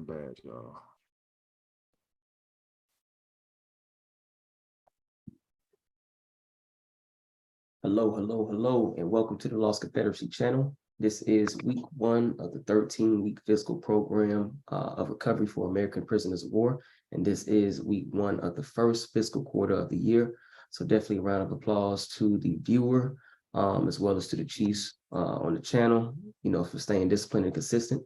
bad, y'all. Hello, and welcome to the Lost Confederacy channel. This is week 1 of the 13-week fiscal program of recovery for American prisoners of war. And this is week 1 of the first fiscal quarter of the year. So definitely a round of applause to the viewer, as well as to the chiefs on the channel, for staying disciplined and consistent.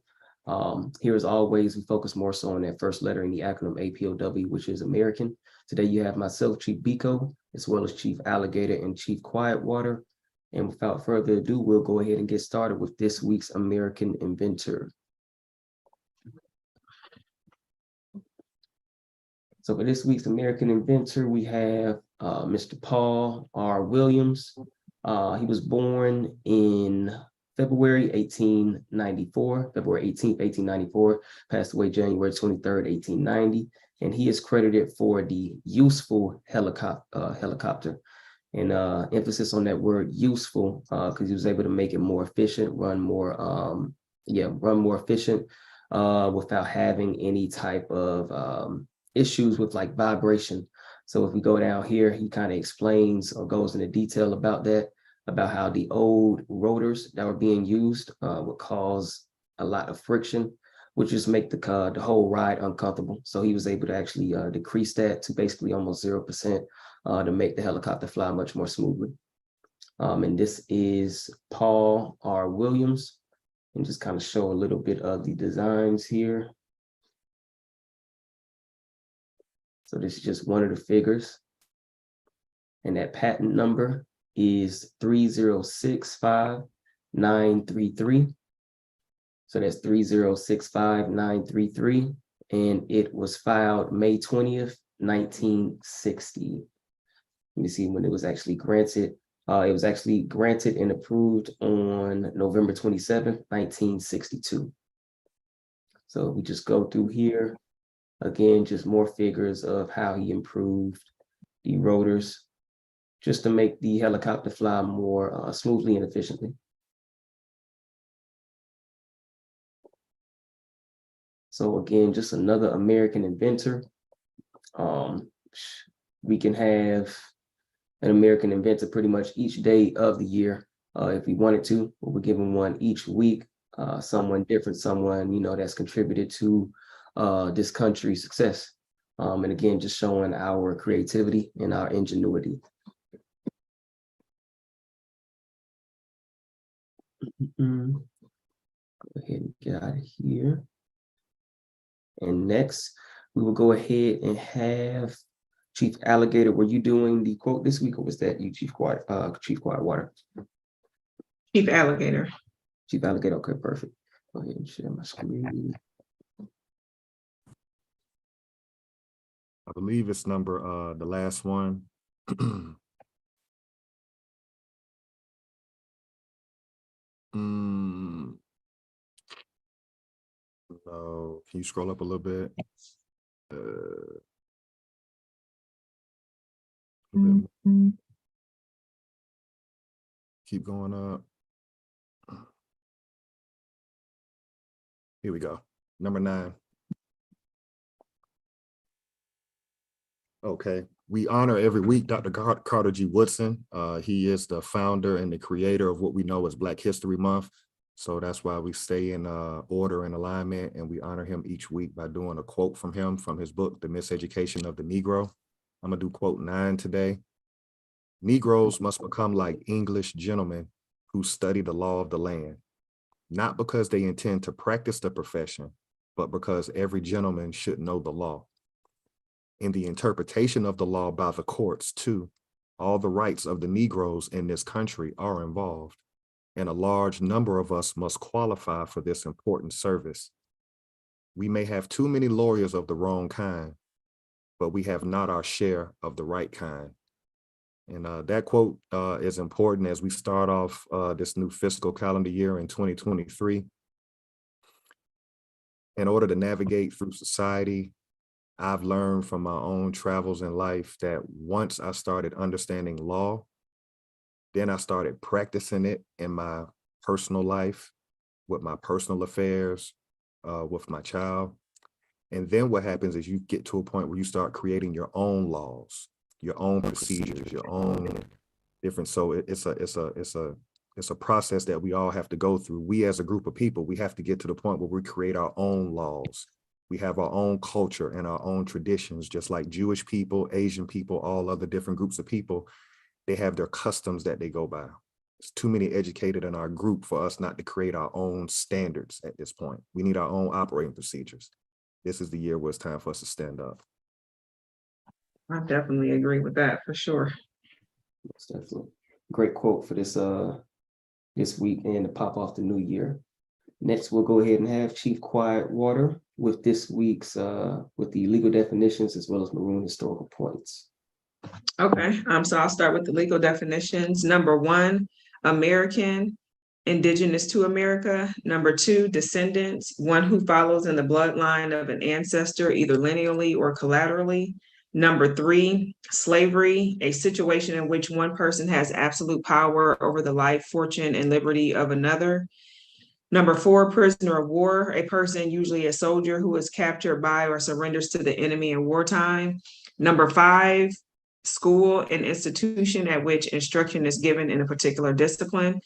Here, as always, we focus more so on that first letter in the acronym APOW, which is American. Today, you have myself, Chief Biko, as well as Chief Alligator and Chief Quietwater. And without further ado, we'll go ahead and get started with this week's American Inventor. So for this week's American Inventor, we have Mr. Paul R. Williams. He was born in February 1894, February 18th, 1894, passed away January 23rd, 1890. And he is credited for the useful helicopter. And emphasis on that word useful, because he was able to make it more efficient, run more efficient without having any type of issues with like vibration. So if we go down here, he kind of explains or goes into detail about that, about how the old rotors that were being used would cause a lot of friction, which just make the whole ride uncomfortable. So he was able to actually decrease that to basically almost 0% to make the helicopter fly much more smoothly. And this is Paul R. Williams, and just kind of show a little bit of the designs here. So this is just one of the figures. And that patent number is 3065933. So that's 3065933. And it was filed May 20th, 1960. Let me see when it was actually granted. It was actually granted and approved on November 27th, 1962. So we just go through here. Again, just more figures of how he improved the rotors just to make the helicopter fly more smoothly and efficiently. So again, just another American inventor. We can have an American inventor pretty much each day of the year if we wanted to, but we're giving one each week, someone different, someone, that's contributed to this country's success. And again, just showing our creativity and our ingenuity. Go ahead and get out of here. And next, we will go ahead and have Chief Alligator. Were you doing the quote this week, or was that you, Chief Quietwater? Chief Alligator. Chief Alligator, okay, perfect. Go ahead and share my screen. I believe it's number, the last one. No, can you scroll up a little bit? Keep going up. Here we go. Number 9. Okay. We honor every week Dr. Carter G. Woodson. He is the founder and the creator of what we know as Black History Month. So that's why we stay in order and alignment, and we honor him each week by doing a quote from him from his book, The Miseducation of the Negro. I'm gonna do quote 9 today. Negroes must become like English gentlemen who study the law of the land, not because they intend to practice the profession, but because every gentleman should know the law. In the interpretation of the law by the courts, too, all the rights of the Negroes in this country are involved, and a large number of us must qualify for this important service. We may have too many lawyers of the wrong kind, but we have not our share of the right kind. And that quote is important as we start off this new fiscal calendar year in 2023. In order to navigate through society, I've learned from my own travels in life that once I started understanding law, then I started practicing it in my personal life, with my personal affairs, with my child. And then what happens is you get to a point where you start creating your own laws, your own procedures, your own different. So it's a process that we all have to go through. We as a group of people, we have to get to the point where we create our own laws. We have our own culture and our own traditions, just like Jewish people, Asian people, all other different groups of people, they have their customs that they go by. There's too many educated in our group for us not to create our own standards at this point. We need our own operating procedures. This is the year where it's time for us to stand up. I definitely agree with that for sure. Most definitely. Great quote for this this week and to pop off the new year. Next, we'll go ahead and have Chief Quietwater with this week's with the legal definitions as well as maroon historical points. Okay, so I'll start with the legal definitions. Number 1, American, indigenous to America. Number 2, descendants, one who follows in the bloodline of an ancestor, either lineally or collaterally. Number 3, slavery, a situation in which one person has absolute power over the life, fortune, and liberty of another. Number 4, prisoner of war, a person, usually a soldier, who is captured by or surrenders to the enemy in wartime. Number 5, school, an institution at which instruction is given in a particular discipline.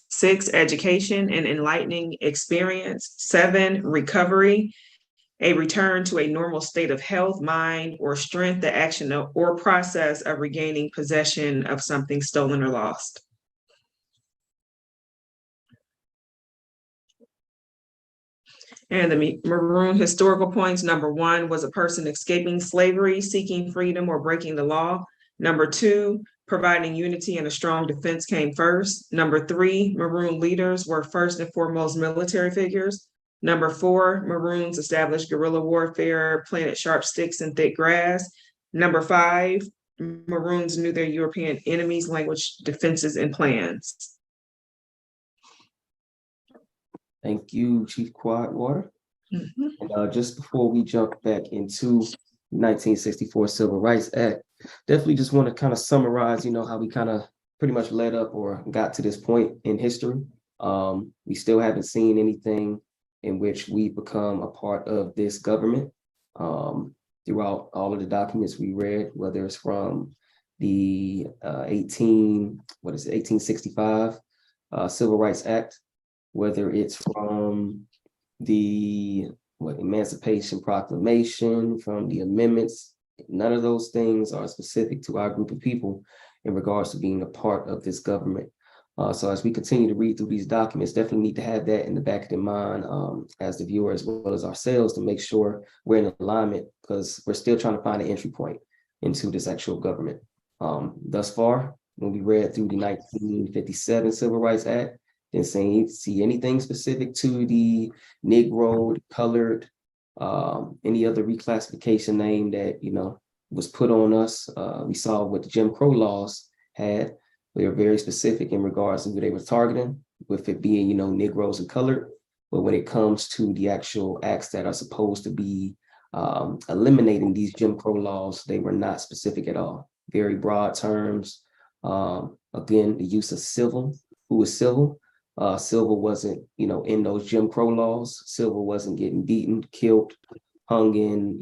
6, education, an enlightening experience. 7, recovery, a return to a normal state of health, mind, or strength, the action or process of regaining possession of something stolen or lost. And the maroon historical points, number 1 was a person escaping slavery, seeking freedom, or breaking the law. Number 2, providing unity and a strong defense came first. Number 3, maroon leaders were first and foremost military figures. Number 4, maroons established guerrilla warfare, planted sharp sticks in thick grass. Number 5, maroons knew their European enemies' language, defenses, and plans. Thank you, Chief Quietwater. Mhm. And just before we jump back into 1964 Civil Rights Act, definitely just want to kind of summarize, how we kind of pretty much led up or got to this point in history. We still haven't seen anything in which we become a part of this government. Throughout all of the documents we read, whether it's from the 1865 Civil Rights Act, whether it's from the Emancipation Proclamation, from the amendments, none of those things are specific to our group of people in regards to being a part of this government. So as we continue to read through these documents, definitely need to have that in the back of the mind as the viewer as well as ourselves to make sure we're in alignment, because we're still trying to find an entry point into this actual government. Thus far, when we read through the 1957 Civil Rights Act, didn't see anything specific to the Negro, the colored, any other reclassification name that, was put on us. We saw what the Jim Crow laws had. They were very specific in regards to who they were targeting, with it being, Negroes and colored. But when it comes to the actual acts that are supposed to be eliminating these Jim Crow laws, they were not specific at all. Very broad terms. Again, the use of civil, who was civil. Silver wasn't, in those Jim Crow laws. Silver wasn't getting beaten, killed, hung in,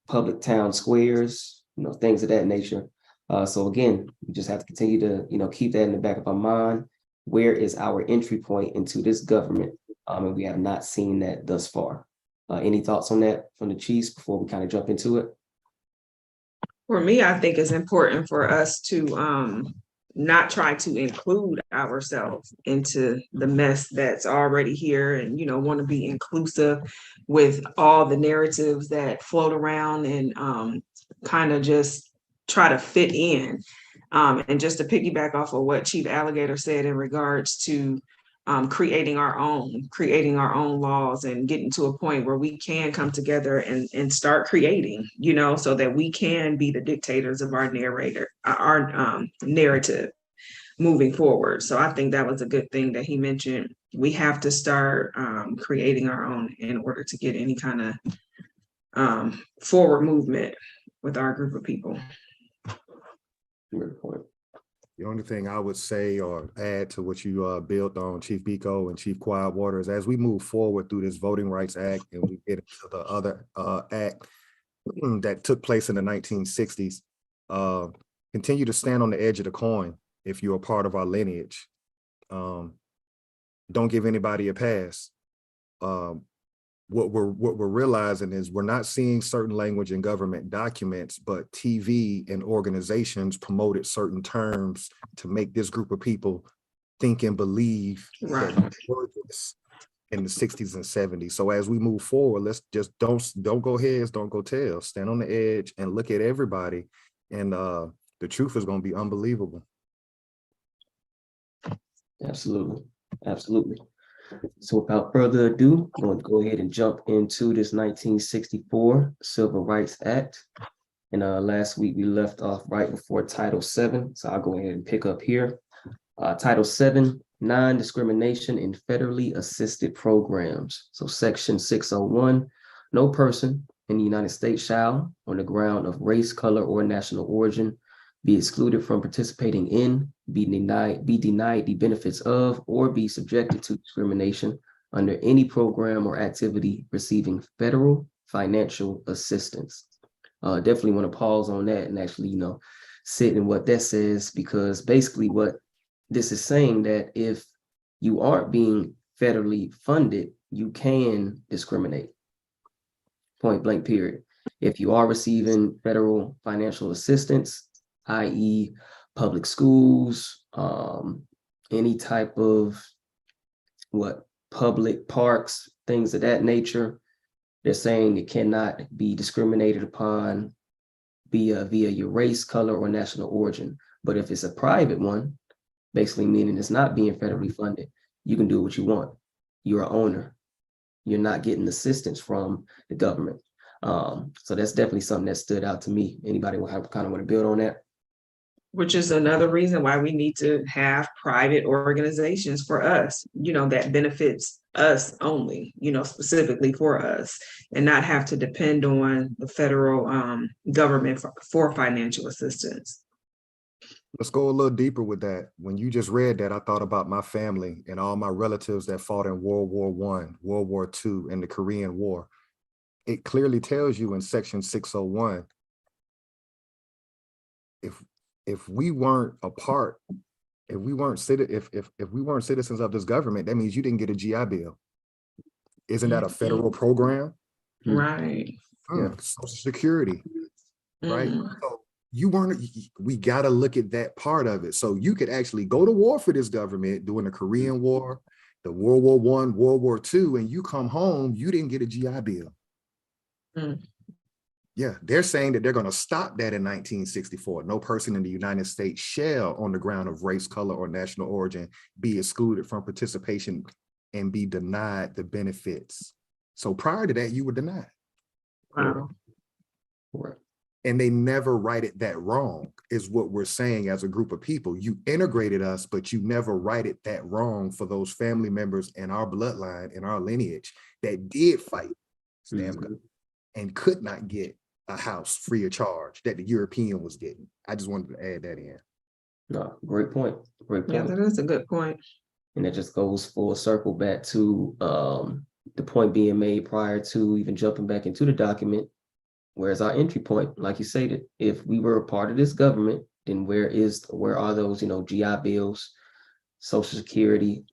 public town squares, things of that nature. So again, we just have to continue to, keep that in the back of our mind. Where is our entry point into this government? And we have not seen that thus far. Any thoughts on that from the chiefs before we kind of jump into it? For me, I think it's important for us to not try to include ourselves into the mess that's already here, and want to be inclusive with all the narratives that float around, and kind of just try to fit in. And just to piggyback off of what Chief Alligator said in regards to creating our own laws and getting to a point where we can come together and start creating, so that we can be the dictators of our narrative moving forward. So I think that was a good thing that he mentioned. We have to start creating our own in order to get any kind of forward movement with our group of people. Good point. The only thing I would say or add to what you built on, Chief Biko and Chief Quietwater, is as we move forward through this Voting Rights Act and we get into the other act that took place in the 1960s, continue to stand on the edge of the coin if you're a part of our lineage. Don't give anybody a pass. What we're realizing is we're not seeing certain language in government documents, but TV and organizations promoted certain terms to make this group of people think and believe Right. that we were this in the 60s and 70s. So as we move forward, let's just don't go heads, don't go tails. Stand on the edge and look at everybody, and the truth is going to be unbelievable. Absolutely. Absolutely. So without further ado, I'm going to go ahead and jump into this 1964 Civil Rights Act. And last week we left off right before Title VII. So I'll go ahead and pick up here. Title VII, non-discrimination in federally assisted programs. So Section 601, no person in the United States shall, on the ground of race, color, or national origin, be excluded from participating in, be denied the benefits of, or be subjected to discrimination under any program or activity receiving federal financial assistance. Definitely want to pause on that and actually, sit in what that says, because basically what this is saying that if you aren't being federally funded, you can discriminate. Point blank, period. If you are receiving federal financial assistance, i.e. public schools, any type of public parks, things of that nature, they're saying it cannot be discriminated upon via your race, color, or national origin. But if it's a private one, basically meaning it's not being federally funded, you can do what you want. You're an owner. You're not getting assistance from the government. So that's definitely something that stood out to me. Anybody will have kind of want to build on that? Which is another reason why we need to have private organizations for us, that benefits us only, specifically for us, and not have to depend on the federal government for financial assistance. Let's go a little deeper with that. When you just read that, I thought about my family and all my relatives that fought in World War I, World War II, and the Korean War. It clearly tells you in Section 601, if we weren't a part, if we weren't citizens of this government, that means you didn't get a GI Bill. Isn't that a federal program? Right. Social Security, right? Mm-hmm. So we got to look at that part of it. So you could actually go to war for this government during the Korean War, the World War I, World War II, and you come home, you didn't get a GI Bill. Mm. Yeah, they're saying that they're going to stop that in 1964. No person in the United States shall, on the ground of race, color, or national origin, be excluded from participation and be denied the benefits. So prior to that, you were denied. Wow. Right. And they never righted that wrong, is what we're saying as a group of people. You integrated us, but you never righted that wrong for those family members in our bloodline, in our lineage, that did fight and could not get a house free of charge that the European was getting. I just wanted to add that in. No, great point. Great point. Yeah, that is a good point. And it just goes full circle back to the point being made prior to even jumping back into the document. Where's our entry point? Like you stated, if we were a part of this government, then where are those, GI Bills, Social Security,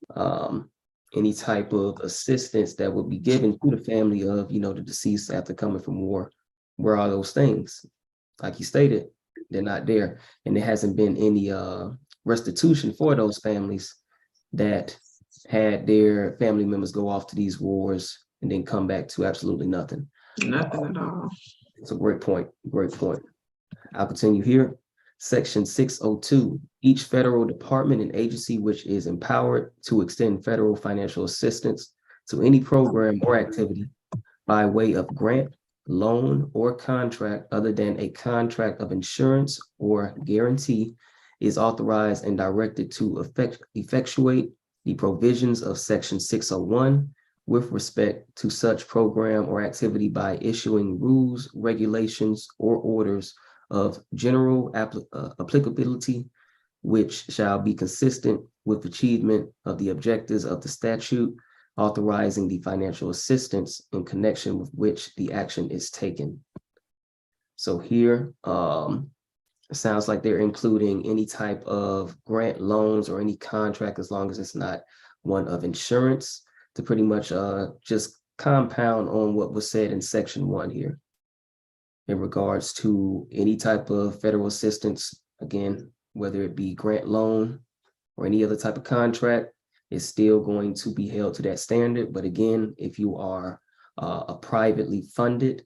any type of assistance that would be given to the family of, the deceased after coming from war? Where are those things? Like you stated, they're not there. And there hasn't been any restitution for those families that had their family members go off to these wars and then come back to absolutely nothing. Nothing at all. It's a great point. Great point. I'll continue here. Section 602, each federal department and agency which is empowered to extend federal financial assistance to any program or activity by way of grant, loan, or contract other than a contract of insurance or guarantee is authorized and directed to effectuate the provisions of Section 601 with respect to such program or activity by issuing rules, regulations, or orders of general applicability which shall be consistent with achievement of the objectives of the statute, authorizing the financial assistance in connection with which the action is taken. So here, it sounds like they're including any type of grant, loans, or any contract, as long as it's not one of insurance, to pretty much just compound on what was said in section 1 here in regards to any type of federal assistance. Again, whether it be grant, loan, or any other type of contract, is still going to be held to that standard. But again, if you are a privately funded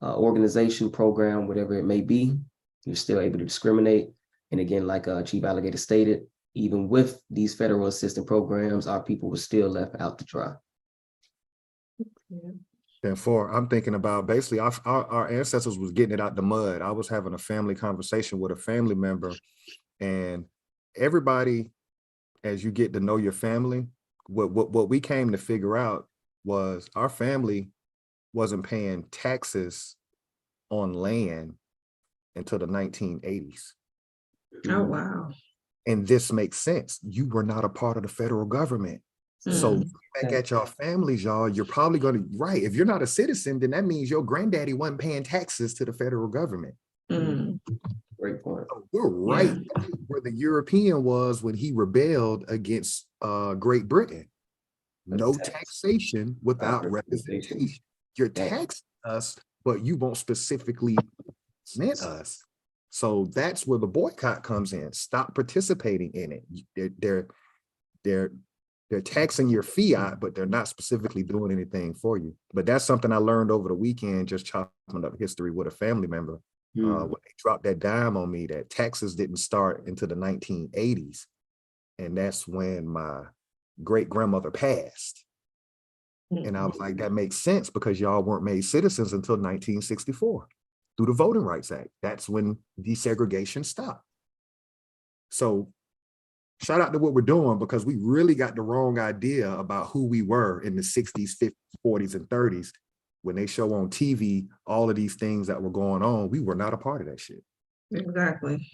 organization, program, whatever it may be, you're still able to discriminate. And again, like Chief Alligator stated, even with these federal assistance programs, our people were still left out to dry. And I'm thinking about basically our ancestors was getting it out the mud. I was having a family conversation with a family member, and everybody, as you get to know your family, what we came to figure out was our family wasn't paying taxes on land until the 1980s. Oh, wow. And this makes sense. You were not a part of the federal government. So back at y'all families, y'all, you're probably going to, right, if you're not a citizen, then that means your granddaddy wasn't paying taxes to the federal government. Great point. So we're right where the European was when he rebelled against Great Britain. No taxation without representation. You're taxing us, but you won't specifically represent us. So that's where the boycott comes in. Stop participating in it. They're taxing your fiat, but they're not specifically doing anything for you. But that's something I learned over the weekend, just chopping up history with a family member. When they dropped that dime on me, that taxes didn't start into the 1980s. And that's when my great grandmother passed. And I was like, that makes sense, because y'all weren't made citizens until 1964 through the Voting Rights Act. That's when desegregation stopped. So shout out to what we're doing, because we really got the wrong idea about who we were in the 60s, 50s, 40s, and 30s. When they show on TV all of these things that were going on, we were not a part of that shit. Exactly.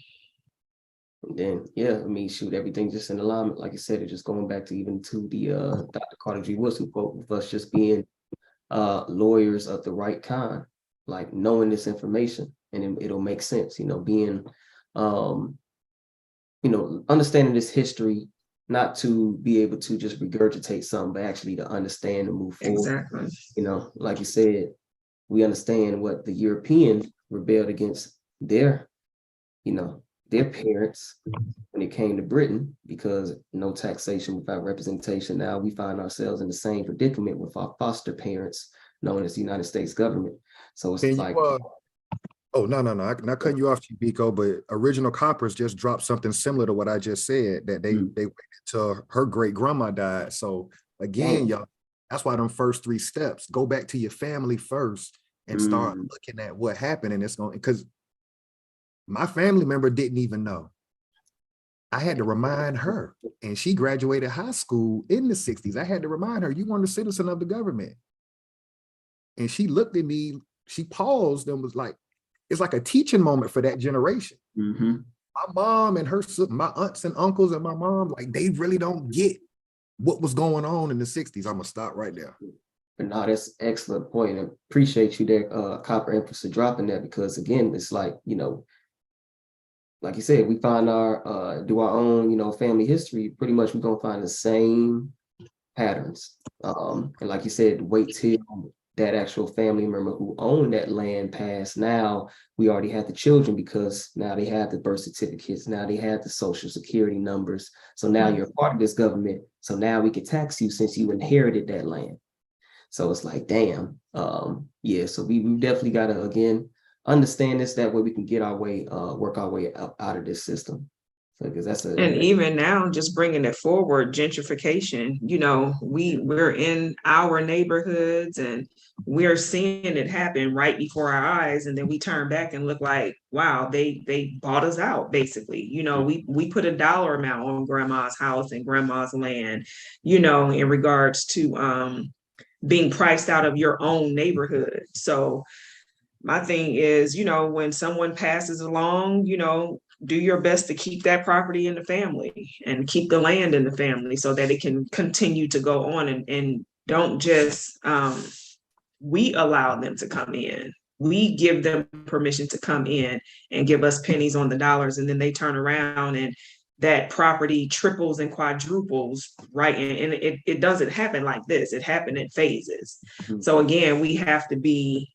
And then, yeah, I mean, shoot, everything just in alignment. Like I said, it's just going back to even to the Dr. Carter G. Woodson quote, with us just being lawyers of the right kind, like knowing this information, and it'll make sense, being, understanding this history, not to be able to just regurgitate something, but actually to understand and move forward. Exactly. Like you said, we understand what the Europeans rebelled against their parents when it came to Britain, because no taxation without representation. Now we find ourselves in the same predicament with our foster parents, known as the United States government. So it's like, oh, no. I'm not cutting you off, Chibico, but Original Coppers just dropped something similar to what I just said, that they waited till her great grandma died. So again, y'all, that's why them first 3 steps, go back to your family first and start looking at what happened. And it's going, because my family member didn't even know. I had to remind her, and she graduated high school in the 60s. I had to remind her, you weren't a citizen of the government. And she looked at me, she paused and was like, it's like a teaching moment for that generation. My mom and my aunts and uncles and my mom, like, they really don't get what was going on in the 60s. I'm gonna stop right there. No, that's an excellent point. I appreciate you there, Copper Empress, for dropping that, because again, it's like, like you said, we find do our own, family history, pretty much we're gonna find the same patterns. And like you said, wait till that actual family member who owned that land passed. Now we already have the children, because now they have the birth certificates, now they have the social security numbers. So now you're a part of this government. So now we can tax you since you inherited that land. So it's like, damn. Yeah, so we definitely got to, again, understand this. That way we can get our way, work our way out of this system. Because that's and even now, just bringing it forward, gentrification, we're in our neighborhoods and we're seeing it happen right before our eyes. And then we turn back and look like, wow, they bought us out, basically. We put a dollar amount on grandma's house and grandma's land, in regards to being priced out of your own neighborhood. So my thing is, when someone passes along, do your best to keep that property in the family and keep the land in the family so that it can continue to go on, and don't just, we allow them to come in. We give them permission to come in and give us pennies on the dollars, and then they turn around and that property triples and quadruples, right? And it doesn't happen like this. It happened in phases. Mhm. So again, we have to be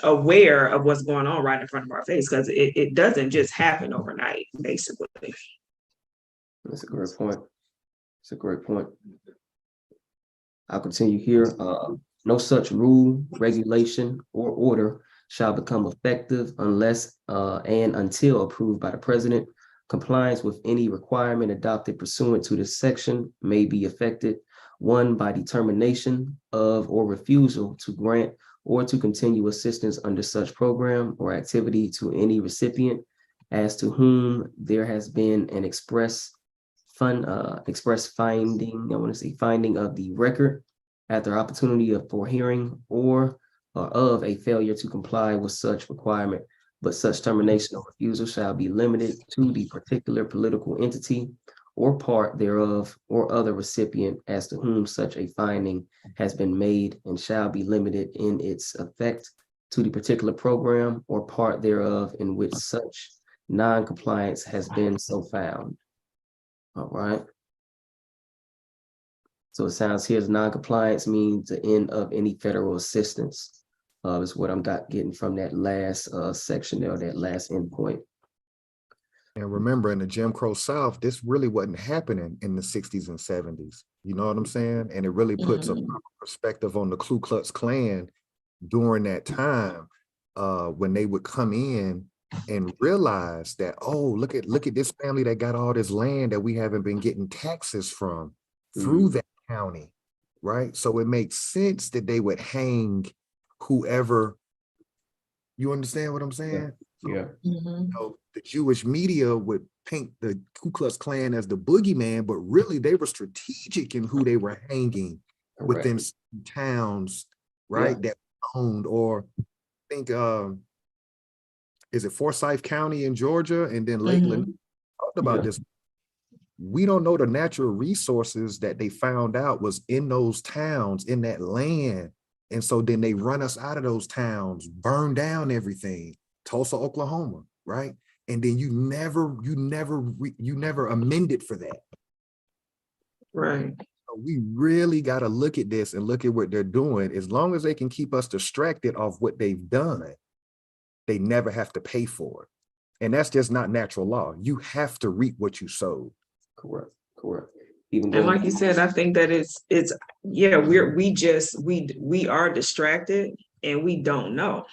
aware of what's going on right in front of our face, because it doesn't just happen overnight, basically. That's a great point. It's a great point. I'll continue here. No such rule, regulation, or order shall become effective unless and until approved by the president. Compliance with any requirement adopted pursuant to this section may be effected, one, by determination of or refusal to grant or to continue assistance under such program or activity to any recipient as to whom there has been an express finding, finding of the record after opportunity for hearing or of a failure to comply with such requirement, but such termination or refusal shall be limited to the particular political entity or part thereof or other recipient as to whom such a finding has been made, and shall be limited in its effect to the particular program or part thereof in which such non-compliance has been so found. All right. So it sounds here as non-compliance means the end of any federal assistance. Is what I'm getting from that last section there, that last endpoint. And remember, in the Jim Crow South, this really wasn't happening in the 60s and 70s. You know what I'm saying? And it really puts a perspective on the Ku Klux Klan during that time, when they would come in and realize that, oh, look at this family that got all this land that we haven't been getting taxes from through that county, right? So it makes sense that they would hang whoever. You understand what I'm saying? Yeah. You know, the Jewish media would paint the Ku Klux Klan as the boogeyman, but really they were strategic in who they were hanging within towns, right? That owned, or I think is it Forsyth County in Georgia, and then Lakeland talked about this. We don't know the natural resources that they found out was in those towns, in that land. And so then they run us out of those towns, burn down everything, Tulsa, Oklahoma, right? And then you never amended for that. Right. So we really got to look at this and look at what they're doing. As long as they can keep us distracted off what they've done, they never have to pay for it. And that's just not natural law. You have to reap what you sowed. Correct. And like you said, I think that we are distracted and we don't know.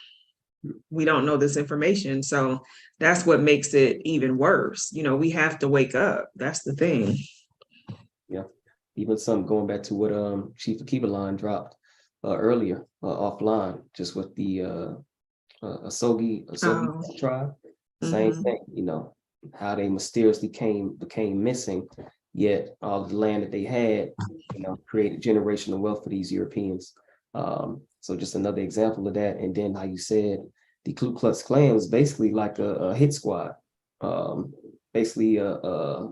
We don't know this information. So that's what makes it even worse. You know, we have to wake up. That's the thing. Yeah. Even some going back to what Chief Akibalan dropped earlier offline, just with the Asogi tribe. Same thing, you know, how they mysteriously became missing, yet all the land that they had, you know, created generational wealth for these Europeans. So just another example of that. And then how you said the Ku Klux Klan was basically like a hit squad, basically a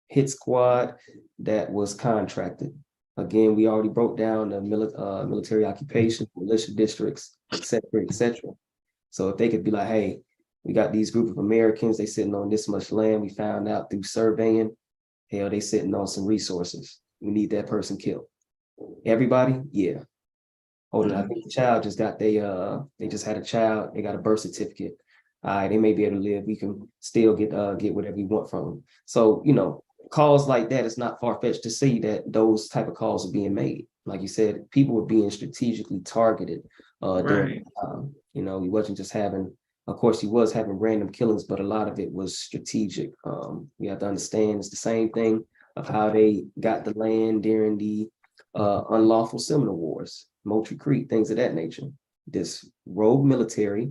hit squad that was contracted. Again, we already broke down the military occupation, militia districts, et cetera, et cetera. So if they could be like, hey, we got these group of Americans, they sitting on this much land. We found out through surveying, hell, they sitting on some resources. We need that person killed. Everybody, yeah. Hold on, I think the child just got they just had a child. They got a birth certificate. All right, they may be able to live. We can still get whatever we want from them. So, you know, calls like that, it's not far-fetched to see that those type of calls are being made. Like you said, people were being strategically targeted during the time. You know, he wasn't just having. Of course, he was having random killings, but a lot of it was strategic. We have to understand it's the same thing of how they got the land during the unlawful Seminole Wars, Moultrie Creek, things of that nature. This rogue military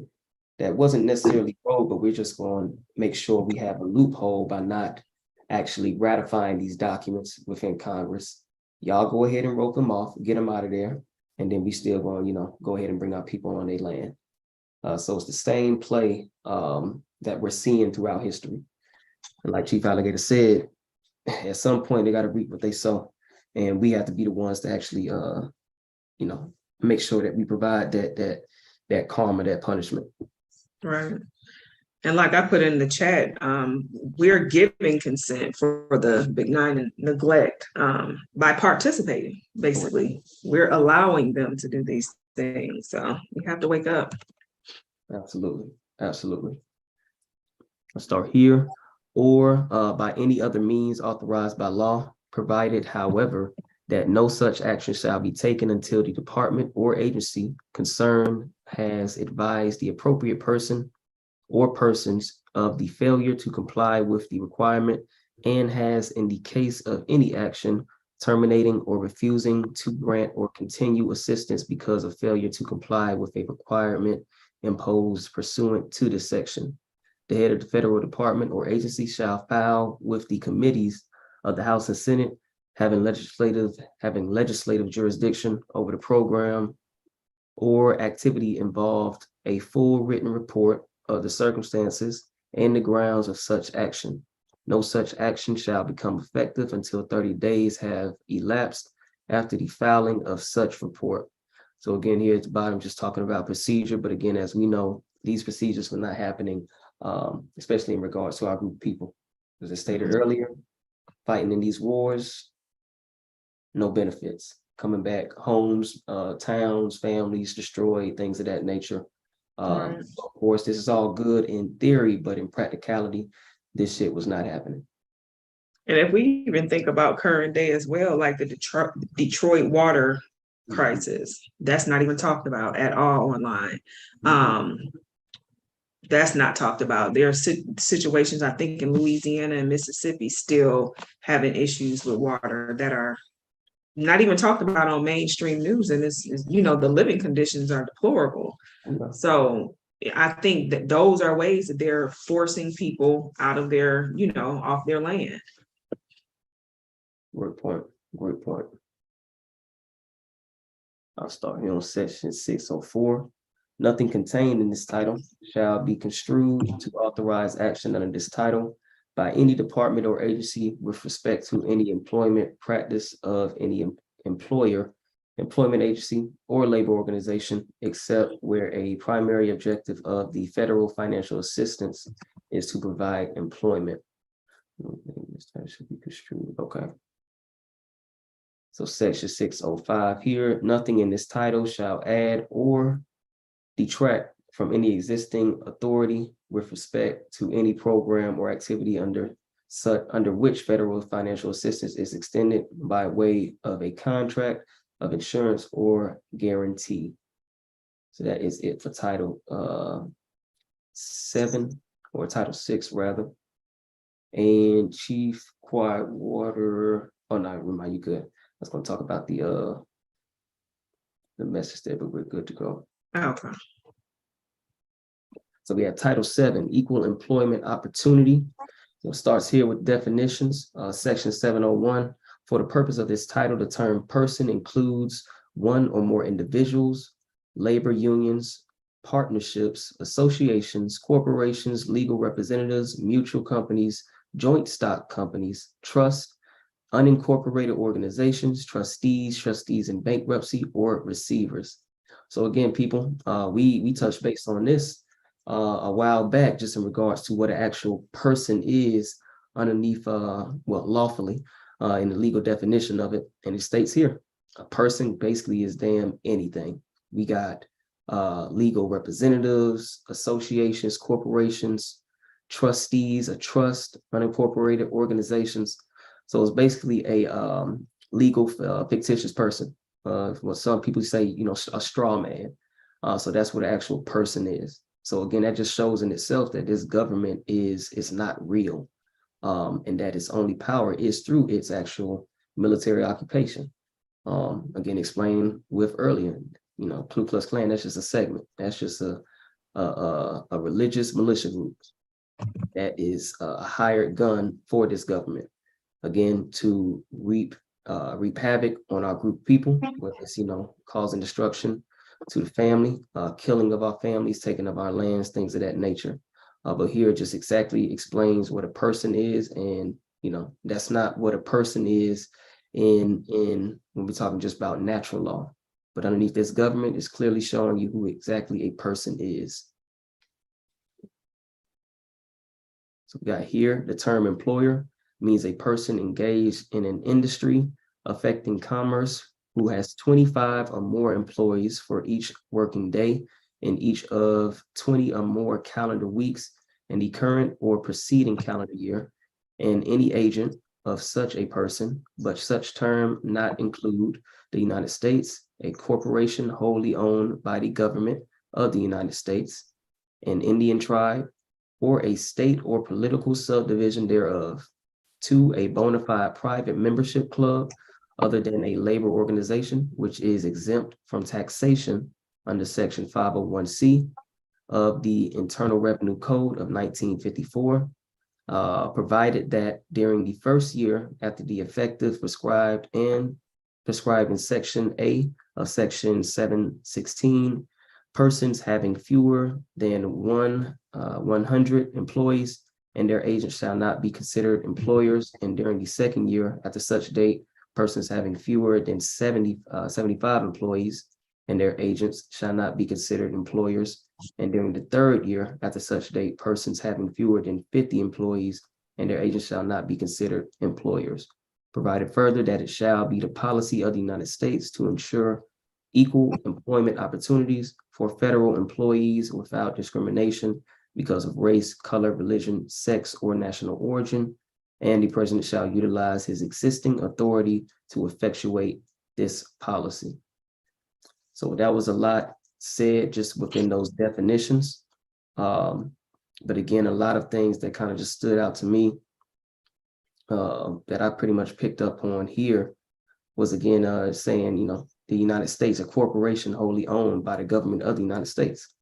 that wasn't necessarily rogue, but we're just going to make sure we have a loophole by not actually ratifying these documents within Congress. Y'all go ahead and rope them off, get them out of there, and then we still going, you know, go ahead and bring our people on their land. So it's the same play that we're seeing throughout history. And like Chief Alligator said, at some point they got to reap what they sow, and we have to be the ones to actually, you know, make sure that we provide that karma, that punishment. Right. And like I put in the chat, we're giving consent for the benign neglect by participating. Basically, we're allowing them to do these things. So we have to wake up. Absolutely, absolutely. I'll start here. Or by any other means authorized by law, provided, however, that no such action shall be taken until the department or agency concerned has advised the appropriate person or persons of the failure to comply with the requirement, and has, in the case of any action, terminating or refusing to grant or continue assistance because of failure to comply with a requirement imposed pursuant to this section. The head of the federal department or agency shall file with the committees of the House and Senate having legislative jurisdiction over the program or activity involved a full written report of the circumstances and the grounds of such action. No such action shall become effective until 30 days have elapsed after the filing of such report. So again, here at the bottom, just talking about procedure. But again, as we know, these procedures were not happening, especially in regards to our group of people. As I stated earlier, fighting in these wars, no benefits. Coming back, homes, towns, families destroyed, things of that nature. Right. Of course, this is all good in theory, but in practicality, this shit was not happening. And if we even think about current day as well, like the Detroit water crisis, that's not even talked about at all online. That's not talked about. There are situations, I think, in Louisiana and Mississippi still having issues with water that are not even talked about on mainstream news. And it's you know, the living conditions are deplorable. So I think that those are ways that they're forcing people out of their, you know, off their land. Great point. Great point. I'll start here on section 604. Nothing contained in this title shall be construed to authorize action under this title by any department or agency with respect to any employment practice of any employer, employment agency, or labor organization, except where a primary objective of the federal financial assistance is to provide employment. This title should be construed. Okay. So section 605 here, nothing in this title shall add or detract from any existing authority with respect to any program or activity under which federal financial assistance is extended by way of a contract of insurance or guarantee. So that is it for title 7, or title 6 rather. And Chief Quietwater, oh no, remind you good. I was going to talk about the message there, but we're good to go. Okay. So we have Title 7, Equal Employment Opportunity. So it starts here with definitions. Section 701. For the purpose of this title, the term person includes one or more individuals, labor unions, partnerships, associations, corporations, legal representatives, mutual companies, joint stock companies, trusts, unincorporated organizations, trustees in bankruptcy, or receivers. So again, people, we touched base on this a while back, just in regards to what an actual person is underneath, lawfully, in the legal definition of it. And it states here, a person basically is damn anything. We got legal representatives, associations, corporations, trustees, a trust, unincorporated organizations. So it's basically a legal fictitious person. What some people say, you know, a straw man. So that's what an actual person is. So again, that just shows in itself that this government is not real, and that its only power is through its actual military occupation. Again, explained with earlier, you know, Ku Klux Klan, that's just a segment. That's just a religious militia group that is a hired gun for this government. Again, to reap havoc on our group of people, whether it's, you know, causing destruction to the family, killing of our families, taking of our lands, things of that nature. But here it just exactly explains what a person is, and that's not what a person is in when we're talking just about natural law. But underneath this government is clearly showing you who exactly a person is. So we got here the term employer means a person engaged in an industry affecting commerce who has 25 or more employees for each working day in each of 20 or more calendar weeks in the current or preceding calendar year, and any agent of such a person, but such term not include the United States, a corporation wholly owned by the government of the United States, an Indian tribe, or a state or political subdivision thereof. 2, a bona fide private membership club other than a labor organization, which is exempt from taxation under Section 501C of the Internal Revenue Code of 1954, provided that during the first year after the effective prescribed in Section A of Section 716, persons having fewer than 100 employees and their agents shall not be considered employers. And during the second year after such date, persons having fewer than 75 employees and their agents shall not be considered employers. And during the third year after such date, persons having fewer than 50 employees and their agents shall not be considered employers. Provided further that it shall be the policy of the United States to ensure equal employment opportunities for federal employees without discrimination because of race, color, religion, sex, or national origin. And the president shall utilize his existing authority to effectuate this policy. So that was a lot said just within those definitions. But again, a lot of things that kind of just stood out to me that I pretty much picked up on here was, again, saying, the United States, a corporation wholly owned by the government of the United States.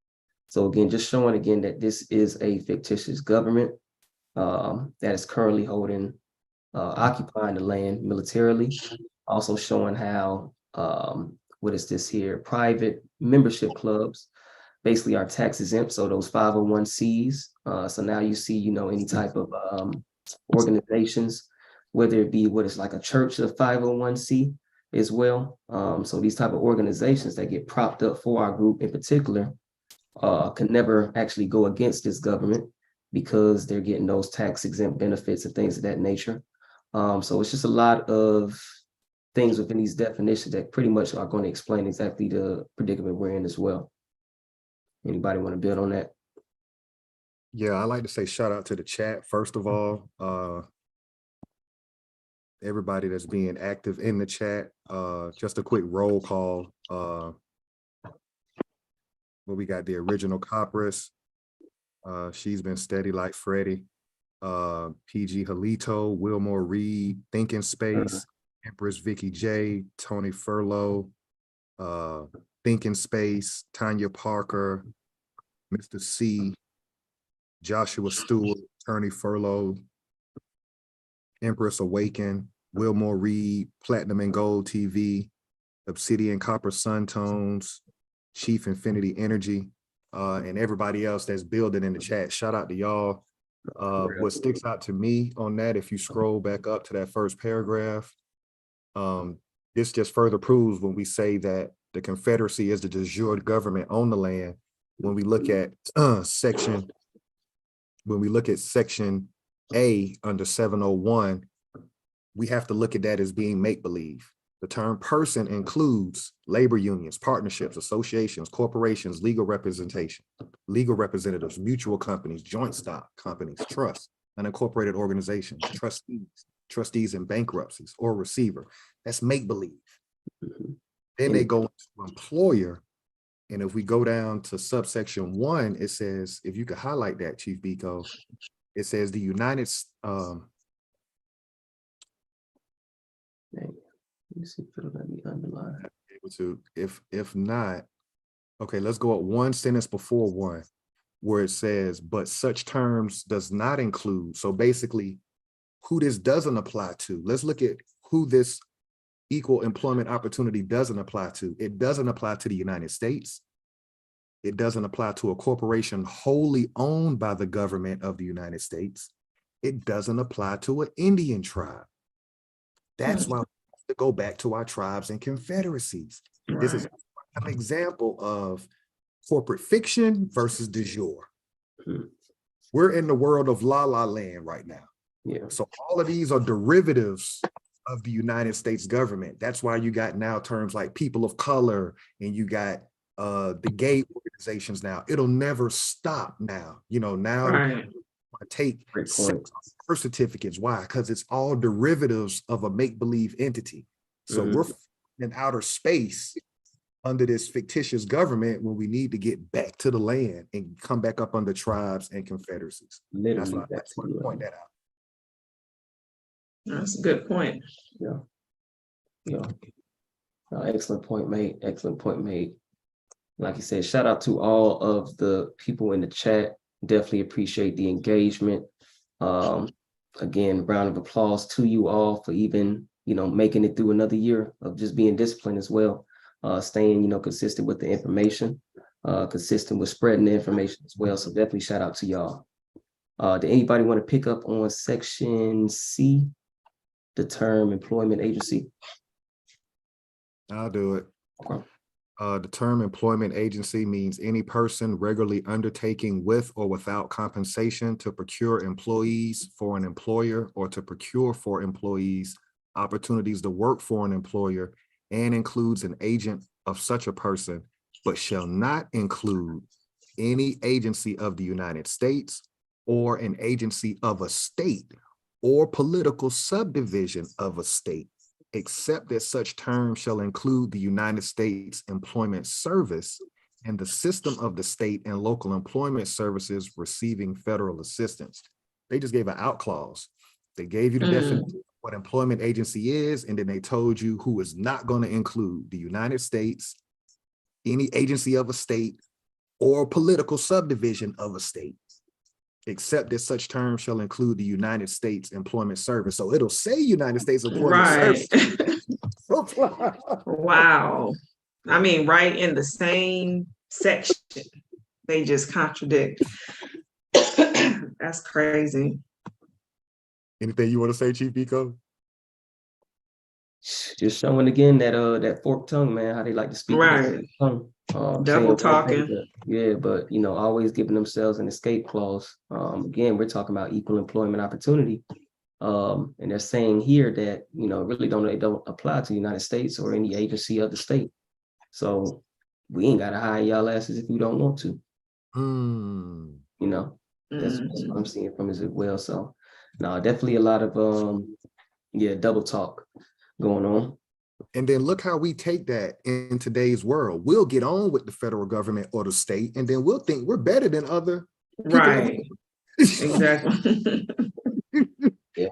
So again, just showing again that this is a fictitious government that is currently occupying the land militarily. Also showing how, what is this here? Private membership clubs basically are tax exempt. So those 501Cs. So now you see, any type of organizations, whether it be what is like a church of 501C as well. So these type of organizations that get propped up for our group in particular can never actually go against this government because they're getting those tax exempt benefits and things of that nature. So it's just a lot of things within these definitions that pretty much are going to explain exactly the predicament we're in as well. Anybody want to build on that? Yeah, I like to say shout out to the chat, first of all. Everybody that's being active in the chat. Just a quick roll call. Well, we got the original Copperus. She's been steady like Freddie. PG Halito, Wilmore Reed, Thinking Space, Empress Vicky J, Tony Furlow, Thinking Space, Tanya Parker, Mr. C, Joshua Stewart, Attorney Furlow, Empress Awaken, Wilmore Reed, Platinum and Gold TV, Obsidian Copper Sun Tones, Chief Infinity Energy, and everybody else that's building in the chat. Shout out to y'all. What sticks out to me on that, if you scroll back up to that first paragraph, this just further proves when we say that the Confederacy is the de jure government on the land. When we look at section A under 701, we have to look at that as being make-believe. The term person includes labor unions, partnerships, associations, corporations, legal representation, legal representatives, mutual companies, joint stock companies, trusts, unincorporated organizations, trustees in bankruptcies, or receiver. That's make-believe. Then they go into employer. And if we go down to subsection 1, it says, if you could highlight that, Chief Biko, it says the United Let me see if it'll let me underline. able to, if not, okay, let's go up one sentence before 1, where it says, but such terms does not include. So basically, who this doesn't apply to. Let's look at who this equal employment opportunity doesn't apply to. It doesn't apply to the United States. It doesn't apply to a corporation wholly owned by the government of the United States. It doesn't apply to an Indian tribe. That's why we have to go back to our tribes and confederacies. This is an example of corporate fiction versus de jure. We're in the world of la la land right now. Yeah. So all of these are derivatives of the United States government. That's why you got now terms like people of color, and you got the gay organizations now. It'll never stop now. You know, now I take birth certificates. Why? Because it's all derivatives of a make-believe entity. So we're in outer space under this fictitious government when we need to get back to the land and come back up under tribes and confederacies. That's why I point that out. That's a good point. Yeah. Yeah. Excellent point, mate. Excellent point, mate. Like you said, shout out to all of the people in the chat. Definitely appreciate the engagement. Again, round of applause to you all for even, making it through another year of just being disciplined as well. Staying, consistent with the information, consistent with spreading the information as well. So definitely shout out to y'all. Did anybody want to pick up on section C, the term employment agency? I'll do it. Okay. The term employment agency means any person regularly undertaking with or without compensation to procure employees for an employer or to procure for employees opportunities to work for an employer, and includes an agent of such a person, but shall not include any agency of the United States or an agency of a state or political subdivision of a state, except that such term shall include the United States Employment Service and the system of the state and local employment services receiving federal assistance. They just gave an out clause. They gave you the definition of what employment agency is, and then they told you who is not going to include the United States, any agency of a state, or political subdivision of a state, except that such term shall include the United States Employment Service. So it'll say United States Employment Service. Wow. I mean, right in the same section, they just contradict. That's crazy. Anything you want to say, Chief Biko? Just showing again that that forked tongue, man, how they like to speak. Right. Double talking. But always giving themselves an escape clause. Again, we're talking about equal employment opportunity. And they're saying here that really don't apply to the United States or any agency of the state. So we ain't gotta hire y'all asses if we don't want to. That's what I'm seeing from it as well. So no, definitely a lot of double talk going on. And then look how we take that in today's world. We'll get on with the federal government or the state, and then we'll think we're better than other people. Right. Exactly.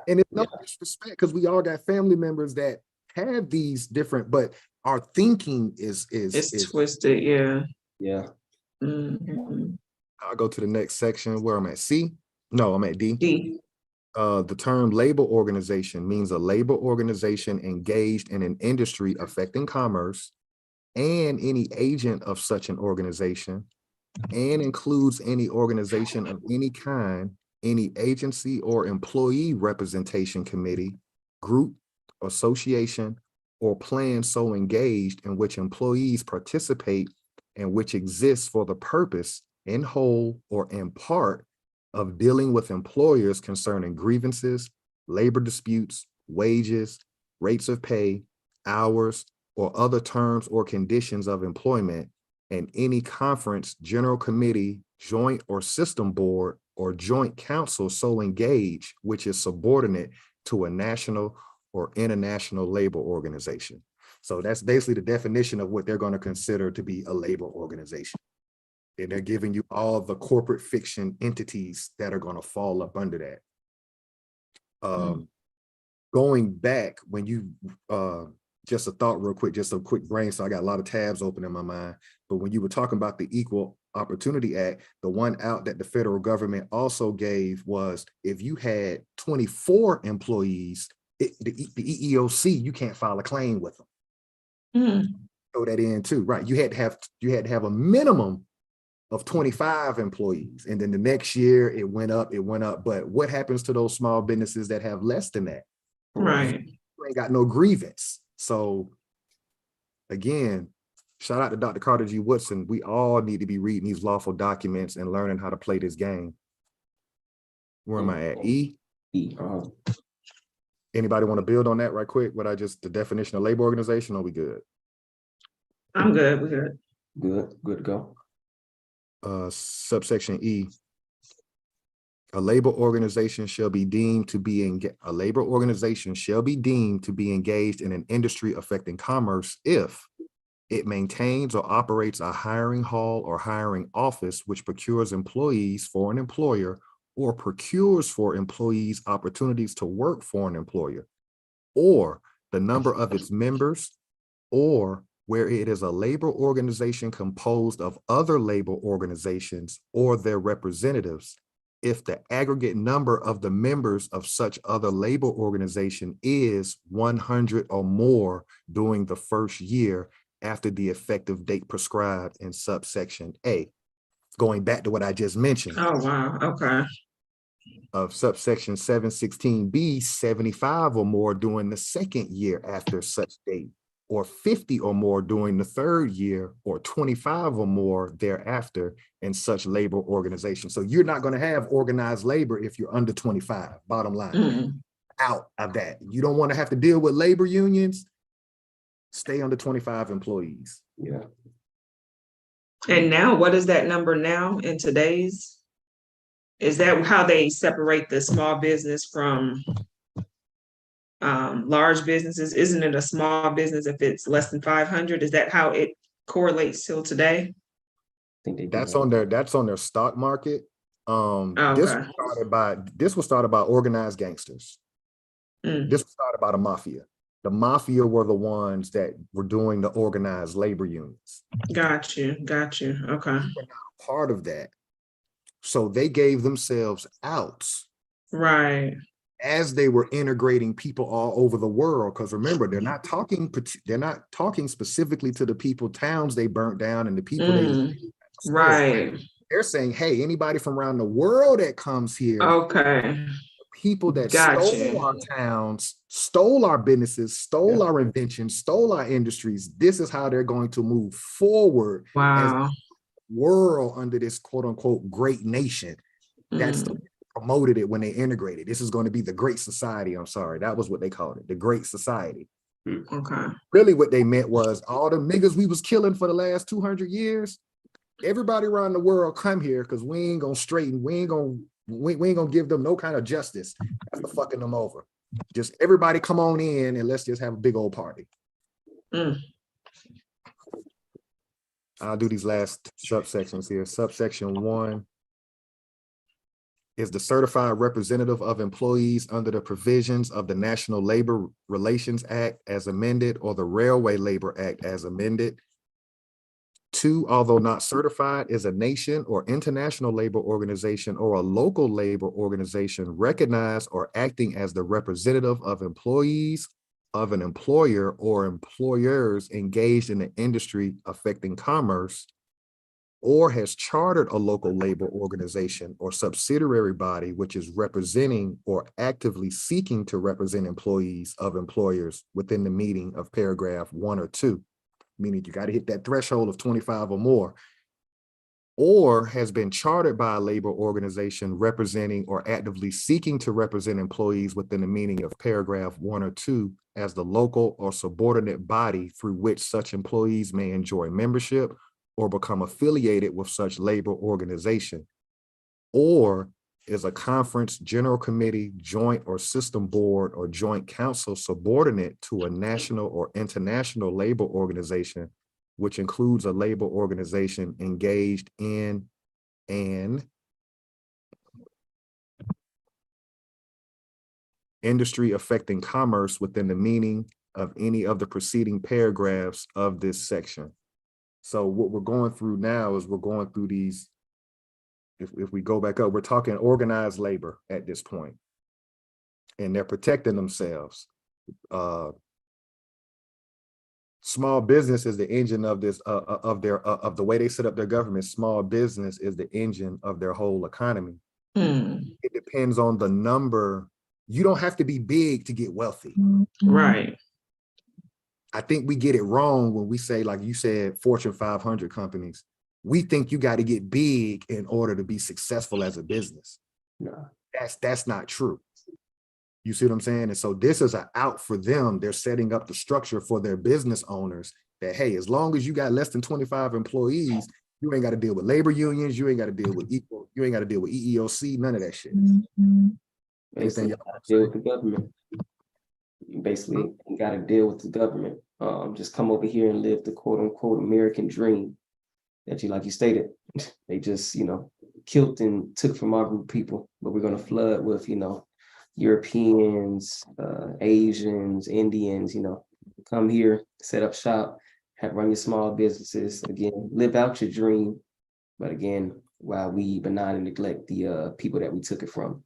And it's no disrespect, because we all got family members that have these different, but our thinking is twisted. Yeah. I'll go to the next section where I'm at C. No, I'm at D. D. The term labor organization means a labor organization engaged in an industry affecting commerce and any agent of such an organization, and includes any organization of any kind, any agency or employee representation committee, group, association, or plan so engaged in which employees participate and which exists for the purpose, in whole or in part, of dealing with employers concerning grievances, labor disputes, wages, rates of pay, hours, or other terms or conditions of employment, and any conference, general committee, joint or system board, or joint council so engaged, which is subordinate to a national or international labor organization. So that's basically the definition of what they're going to consider to be a labor organization. And they're giving you all the corporate fiction entities that are going to fall up under that. Going back, when you, just a thought real quick, just a quick brain, so I got a lot of tabs open in my mind, but when you were talking about the Equal Opportunity Act, the one out that the federal government also gave was if you had 24 employees, the EEOC, you can't file a claim with them. Throw that in too, right? You had to have a minimum of 25 employees. And then the next year it went up. But what happens to those small businesses that have less than that? Right. You ain't got no grievance. So again, shout out to Dr. Carter G. Woodson. We all need to be reading these lawful documents and learning how to play this game. Where am I at? E? E. Anybody want to build on that right quick? The definition of labor organization, or we good? I'm good. We're good. Good to go. Subsection E. A labor organization shall be deemed to be engaged in an industry affecting commerce if it maintains or operates a hiring hall or hiring office which procures employees for an employer or procures for employees opportunities to work for an employer, or the number of its members, or where it is a labor organization composed of other labor organizations or their representatives, if the aggregate number of the members of such other labor organization is 100 or more during the first year after the effective date prescribed in subsection A. Going back to what I just mentioned. Oh, wow. Okay. Of subsection 716B, 75 or more during the second year after such date, or 50 or more during the third year, or 25 or more thereafter in such labor organization. So you're not going to have organized labor if you're under 25, bottom line. Out of that. You don't want to have to deal with labor unions. Stay under 25 employees. Yeah. And now, what is that number now in today's? Is that how they separate the small business from large businesses? Isn't it a small business if it's less than 500? Is that how it correlates till today? I think they do That's that. on their stock market. Okay. This was started by organized gangsters. This was started by the mafia. The mafia were the ones that were doing the organized labor unions. Got you. Okay. We were not part of that. So they gave themselves outs. Right. As they were integrating people all over the world. Because remember, they're not talking specifically to the people, towns they burnt down and the people they right. They're saying, hey, anybody from around the world that comes here, okay, people that Gotcha. stole our towns, stole our businesses, stole our inventions, stole our industries, this is how they're going to move forward as wow. a world under this quote unquote great nation. That's the promoted it when they integrated. This is going to be the Great Society. I'm sorry, that was what they called it, the Great Society. Okay. Really what they meant was all the niggas we was killing for the last 200 years, everybody around the world come here because we ain't gonna straighten, we ain't gonna give them no kind of justice after fucking them over. Just everybody come on in and let's just have a big old party. I'll do these last subsections here. Subsection 1 is the certified representative of employees under the provisions of the National Labor Relations Act as amended or the Railway Labor Act as amended. 2, although not certified, is a nation or international labor organization or a local labor organization recognized or acting as the representative of employees of an employer or employers engaged in an industry affecting commerce, or has chartered a local labor organization or subsidiary body which is representing or actively seeking to represent employees of employers within the meaning of paragraph 1 or 2, meaning you got to hit that threshold of 25 or more, or has been chartered by a labor organization representing or actively seeking to represent employees within the meaning of paragraph 1 or 2 as the local or subordinate body through which such employees may enjoy membership or become affiliated with such labor organization, or is a conference, general committee, joint or system board or joint council subordinate to a national or international labor organization, which includes a labor organization engaged in an industry affecting commerce within the meaning of any of the preceding paragraphs of this section. So what we're going through now is we're going through these, if we go back up, we're talking organized labor at this point, and they're protecting themselves. Small business is the engine of this, of the way they set up their government. Small business is the engine of their whole economy. It depends on the number. You don't have to be big to get wealthy. Right. I think we get it wrong when we say, like you said, Fortune 500 companies. We think you got to get big in order to be successful as a business. No. That's not true. You see what I'm saying? And so this is an out for them. They're setting up the structure for their business owners that, hey, as long as you got less than 25 employees, you ain't got to deal with labor unions. You ain't got to deal with you ain't got to deal with EEOC, none of that shit. Basically, you gotta deal with the government. You basically got to deal with the government. Just come over here and live the quote unquote American dream that you, like you stated, they just, killed and took from our group of people, but we're going to flood with, Europeans, Asians, Indians, come here, set up shop, run your small businesses, again, live out your dream. But again, while we benign and neglect the people that we took it from.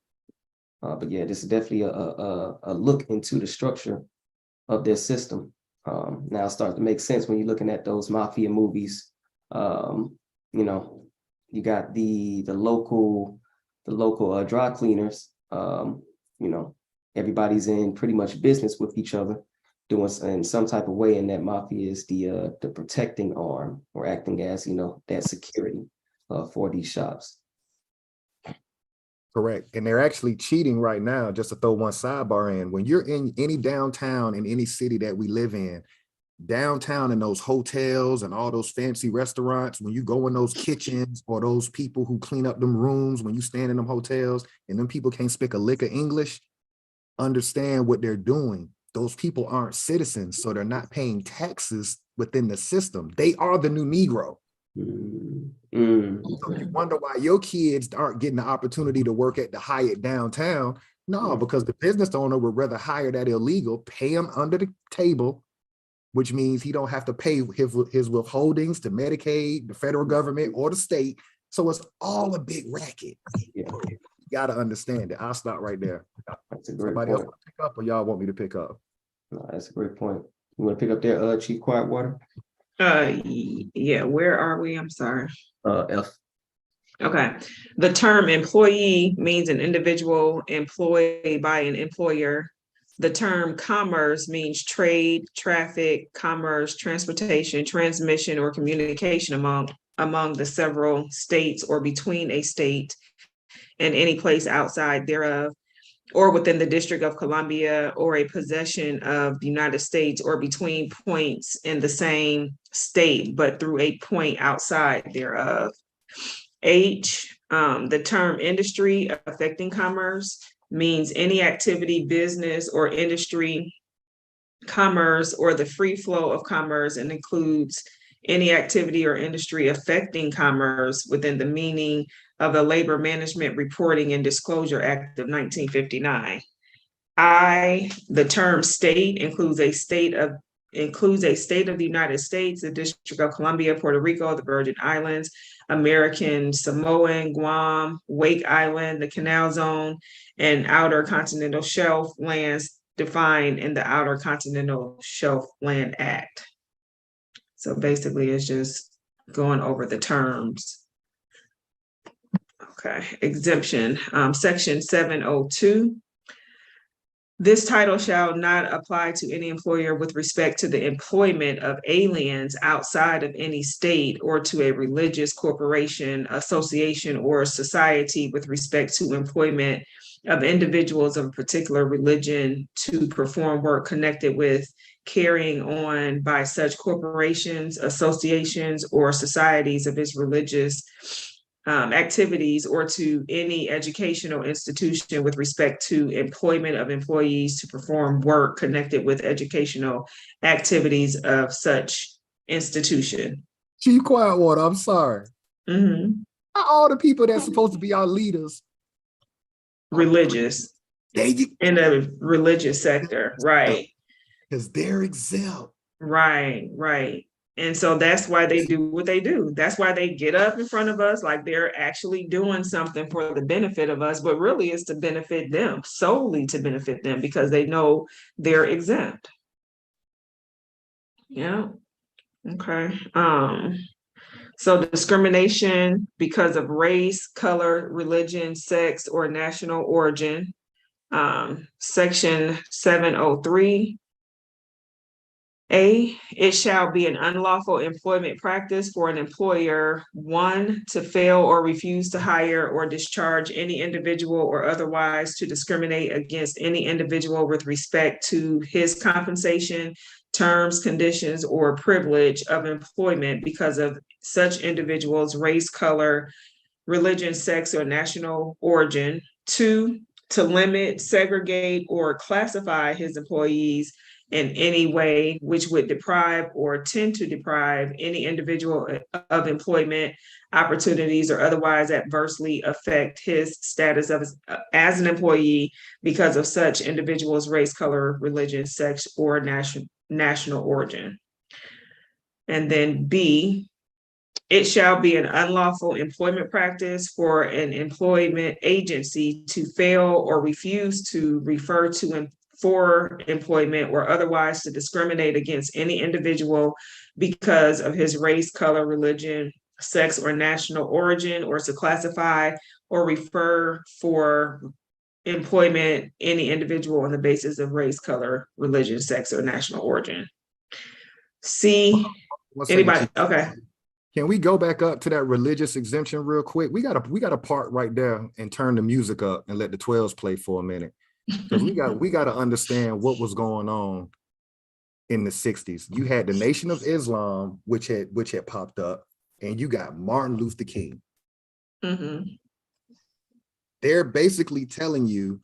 But yeah, this is definitely a look into the structure of their system. Now it starts to make sense when you're looking at those mafia movies. You got the local dry cleaners. Everybody's in pretty much business with each other, doing in some type of way, and that mafia is the protecting arm, or acting as that security for these shops. Correct. And they're actually cheating right now, just to throw one sidebar in. When you're in any downtown in any city that we live in, downtown in those hotels and all those fancy restaurants, when you go in those kitchens, or those people who clean up them rooms, when you stand in them hotels and them people can't speak a lick of English, understand what they're doing. Those people aren't citizens, so they're not paying taxes within the system. They are the new Negro. So you wonder why your kids aren't getting the opportunity to work at the Hyatt downtown. No, because the business owner would rather hire that illegal, pay him under the table, which means he don't have to pay his withholdings to Medicaid, the federal government, or the state. So it's all a big racket. Yeah. You got to understand it. I'll stop right there. That's a great Somebody point. else want to pick up, or y'all want me to pick up? No, that's a great point. You want to pick up there, Chief Quietwater? Yeah, where are we? I'm sorry. F. Okay. The term employee means an individual employed by an employer. The term commerce means trade, traffic, commerce, transportation, transmission, or communication among the several states, or between a state and any place outside thereof, or within the District of Columbia, or a possession of the United States, or between points in the same state, but through a point outside thereof. H, the term industry affecting commerce means any activity, business, or industry, commerce, or the free flow of commerce, and includes any activity or industry affecting commerce within the meaning of the Labor Management Reporting and Disclosure Act of 1959. I, the term state includes a state of the United States, the District of Columbia, Puerto Rico, the Virgin Islands, American Samoan, Guam, Wake Island, the Canal Zone, and Outer Continental Shelf lands defined in the Outer Continental Shelf Land Act. So basically, it's just going over the terms. Okay, exemption, section 702. This title shall not apply to any employer with respect to the employment of aliens outside of any state, or to a religious corporation, association, or society with respect to employment of individuals of a particular religion to perform work connected with carrying on by such corporations, associations, or societies of its religious activities, or to any educational institution with respect to employment of employees to perform work connected with educational activities of such institution. Chief Quietwater, I'm sorry. All the people that's supposed to be our leaders. Religious. In the religious sector, right. Because they're exempt. Right. And so that's why they do what they do. That's why they get up in front of us like they're actually doing something for the benefit of us, but really it's to benefit them, solely to benefit them, because they know they're exempt. Yeah. Okay. So discrimination because of race, color, religion, sex, or national origin. Section 703. A, it shall be an unlawful employment practice for an employer, one, to fail or refuse to hire or discharge any individual or otherwise to discriminate against any individual with respect to his compensation, terms, conditions, or privilege of employment because of such individual's race, color, religion, sex, or national origin. Two, to limit, segregate, or classify his employees in any way which would deprive or tend to deprive any individual of employment opportunities or otherwise adversely affect his status as an employee because of such individual's race, color, religion, sex, or national origin. And then B, it shall be an unlawful employment practice for an employment agency to fail or refuse to refer to for employment or otherwise to discriminate against any individual because of his race, color, religion, sex, or national origin, or to classify or refer for employment any individual on the basis of race, color, religion, sex, or national origin. C, anybody? Okay. Can we go back up to that religious exemption real quick? We got a part right there and turn the music up and let the 12s play for a minute. Because we got to understand what was going on in the 60s. You had the Nation of Islam, which had popped up, and you got Martin Luther King. Mm-hmm. They're basically telling you,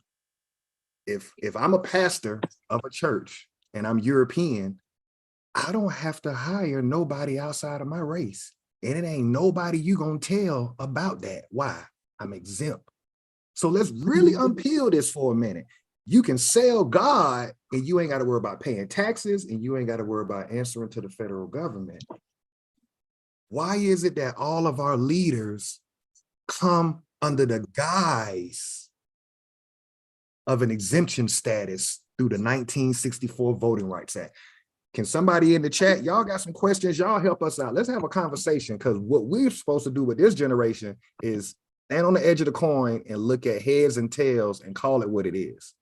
if I'm a pastor of a church and I'm European, I don't have to hire nobody outside of my race. And it ain't nobody you gonna tell about that. Why? I'm exempt. So let's really unpeel this for a minute. You can sell God and you ain't got to worry about paying taxes and you ain't got to worry about answering to the federal government. Why is it that all of our leaders come under the guise of an exemption status through the 1964 Voting Rights Act? Can somebody in the chat, y'all got some questions, y'all help us out. Let's have a conversation, because what we're supposed to do with this generation is stand on the edge of the coin and look at heads and tails and call it what it is.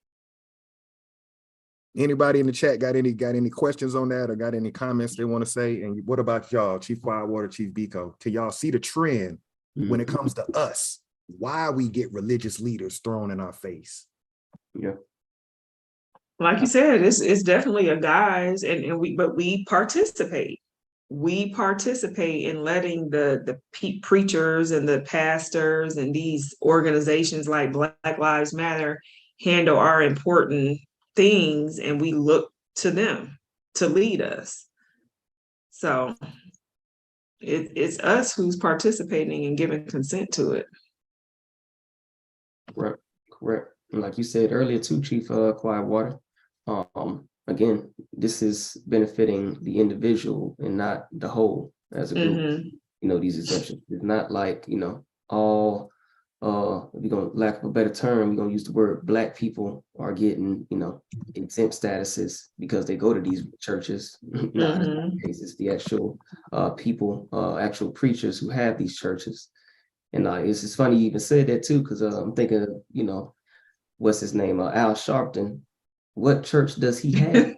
Anybody in the chat got any questions on that or got any comments they want to say? And what about y'all, Chief Firewater, Chief Biko? Can y'all see the trend when it comes to us? Why we get religious leaders thrown in our face? Yeah. Like you said, it's definitely a guise, and we participate. We participate in letting the preachers and the pastors and these organizations like Black Lives Matter handle our important things, and we look to them to lead us. So it's us who's participating and giving consent to it. Correct. And like you said earlier too, Chief Quietwater, again, this is benefiting the individual and not the whole as a group. Mm-hmm. You know, these exemptions. It's not like, you know, all we're gonna, lack of a better term, we're gonna use the word Black people are getting, you know, exempt statuses because they go to these churches. Mm-hmm. It's the actual people, actual preachers who have these churches. And it's funny you even said that too, because I'm thinking of, you know, what's his name, Al Sharpton. What church does he have?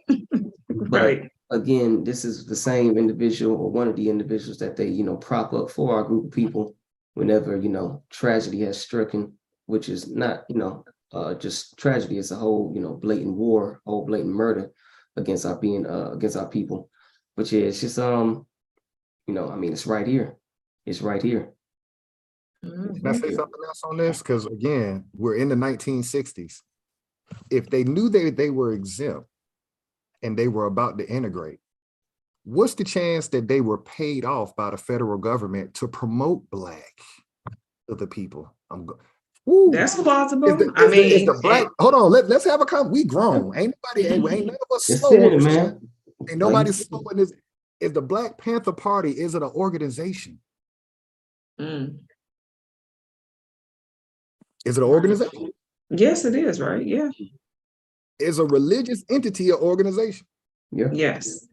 Right. But again, this is the same individual or one of the individuals that they, you know, prop up for our group of people whenever, you know, tragedy has stricken, which is not, you know, just tragedy. It's a whole, you know, blatant war, whole blatant murder against our people. But yeah, it's just, you know, I mean, it's right here. It's right here. Can I say something else on this? Because again, we're in the 1960s. If they knew they were exempt and they were about to integrate, what's the chance that they were paid off by the federal government to promote Black to the people? That's plausible. Is the Black, hold on, let's have a we grown. Ain't none of us slow. Man. Ain't nobody slow in this. Is the Black Panther Party, is it an organization? Mm. Is it an organization? Yes, it is, right? Yeah. Is a religious entity an organization? Yeah. Yes.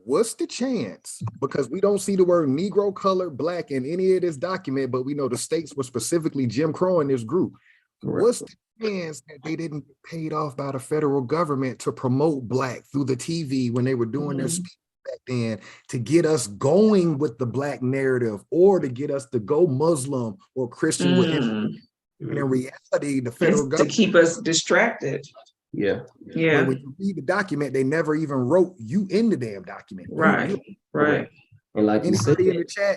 what's the chance? Because we don't see the word Negro, colored, black in any of this document, but we know the states were specifically Jim Crow in this group. Correct. What's the chance that they didn't get paid off by the federal government to promote black through the TV when they were doing their speech back then, to get us going with the black narrative, or to get us to go Muslim or Christian with it? And in reality, the federal To government, keep us distracted. Yeah. Yeah. when you read the document, they never even wrote you in the damn document. Right. Right. And like you said,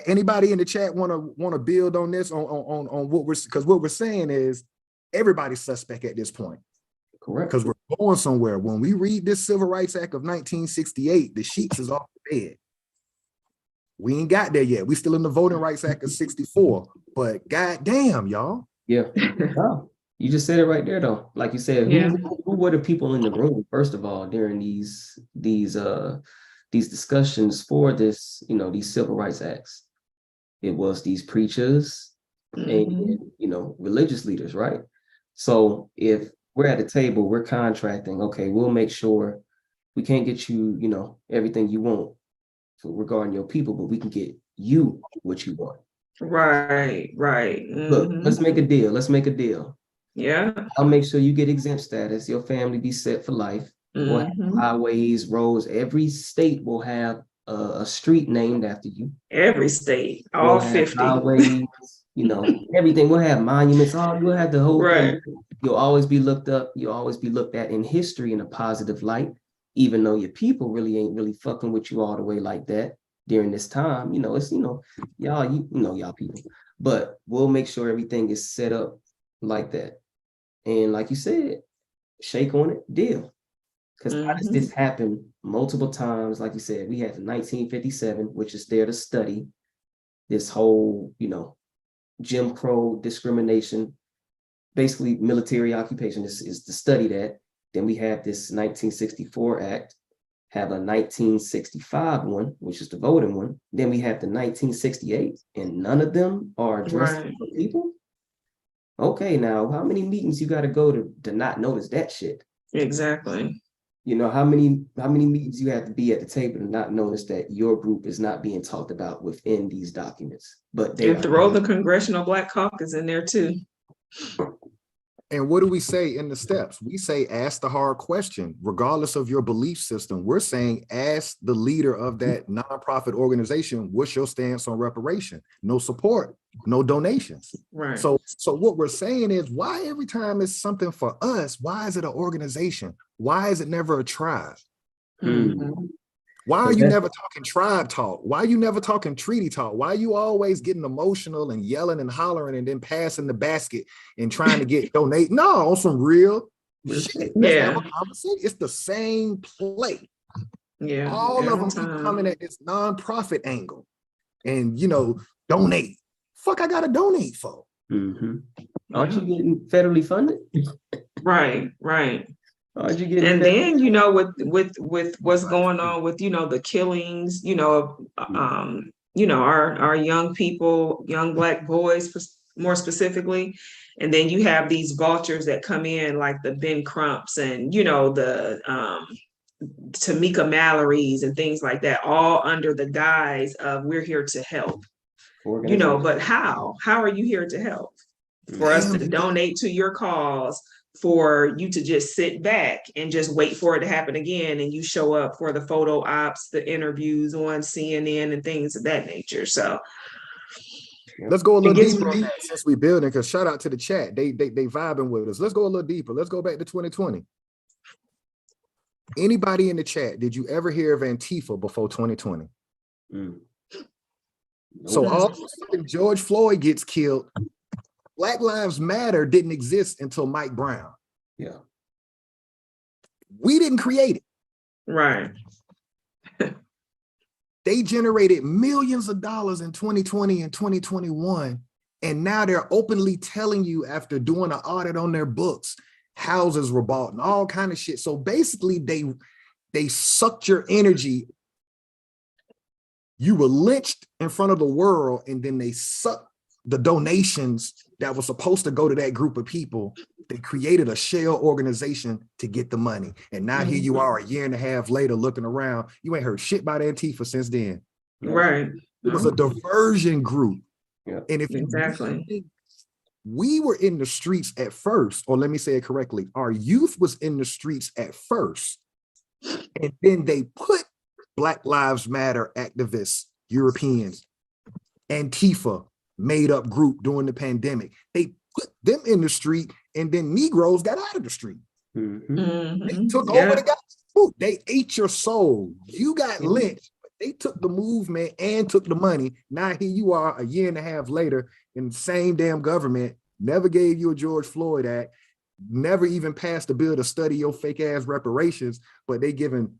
Anybody in the chat want to build on this on what we're saying is everybody's suspect at this point. correct. Because we're going somewhere. When we read this Civil Rights Act of 1968, the sheets is off the bed. We ain't got there yet. We still in the Voting Rights Act of 64. But goddamn, y'all. Yeah. Wow. You just said it right there, though. Like you said, Yeah. who were the people in the room, first of all, during these discussions for this, these civil rights acts? It was these preachers and, religious leaders, right? So if we're at a table, we're contracting, okay, we'll make sure we can't get you, everything you want regarding your people, but we can get you what you want. Right. Right. Look, let's make a deal. Let's make a deal. Yeah. I'll make sure you get exempt status. Your family be set for life. We'll have highways, roads. Every state will have a street named after you. Every state, all We'll have 50. highways, everything. We'll have monuments. We'll have the whole thing. You'll always be looked up. You'll always be looked at in history in a positive light, even though your people really ain't really fucking with you all the way like that during this time. It's y'all, y'all people. But we'll make sure everything is set up like that. And like you said, shake on it, deal. Because how does this happen multiple times? Like you said, we had the 1957, which is there to study this whole, Jim Crow discrimination, basically military occupation is to study that. Then we have this 1964 act, have a 1965 one, which is the voting one. Then we have the 1968, and none of them are addressed for people. Okay, now how many meetings you got to go to not notice that shit? Exactly. How many meetings you have to be at the table to not notice that your group is not being talked about within these documents? But they throw the Congressional Black Caucus in there too. And what do we say in the steps? We say, ask the hard question, regardless of your belief system. We're saying, ask the leader of that nonprofit organization, what's your stance on reparation? No support, no donations. Right. So what we're saying is, why every time it's something for us, why is it an organization? Why is it never a tribe? Why are you never talking tribe talk? Why are you never talking treaty talk? Why are you always getting emotional and yelling and hollering and then passing the basket and trying to get donate? No, on some real shit. Let's have a conversation. It's the same play. Yeah. All of them keep coming at this nonprofit angle and, donate. Fuck, I got to donate for. Aren't you getting federally funded? Right. Right. Aren't you getting and then with what's going on with the killings, our young people, young Black boys more specifically, and then you have these vultures that come in like the Ben Crumps and the Tamika Mallory's and things like that, all under the guise of we're here to help. But how are you here to help? For us to donate to your cause, for you to just sit back and just wait for it to happen again, and you show up for the photo ops, the interviews on CNN and things of that nature. So let's go a little deeper on that since we're building, because shout out to the chat. They vibing with us. Let's go a little deeper. Let's go back to 2020. Anybody in the chat, did you ever hear of Antifa before 2020? So all of a sudden George Floyd gets killed. Black Lives Matter didn't exist until Mike Brown. Yeah. We didn't create it. Right. They generated millions of dollars in 2020 and 2021. And now they're openly telling you, after doing an audit on their books, houses were bought and all kind of shit. So basically they sucked your energy. You were lynched in front of the world, and then they sucked the donations that were supposed to go to that group of people They created a shell organization to get the money. And now here you are a year and a half later looking around. You ain't heard shit about Antifa since then. Right. It was a diversion group. Yeah. And if Exactly. we were in the streets at first, or let me say it correctly, our youth was in the streets at first. And then they put Black Lives Matter activists, Europeans, Antifa, made up group during the pandemic. They put them in the street, and then Negroes got out of the street. They took over the guy's food. They ate your soul. You got lynched. But they took the movement and took the money. Now here you are a year and a half later in the same damn government, never gave you a George Floyd Act, never even passed a bill to study your fake ass reparations, but they giving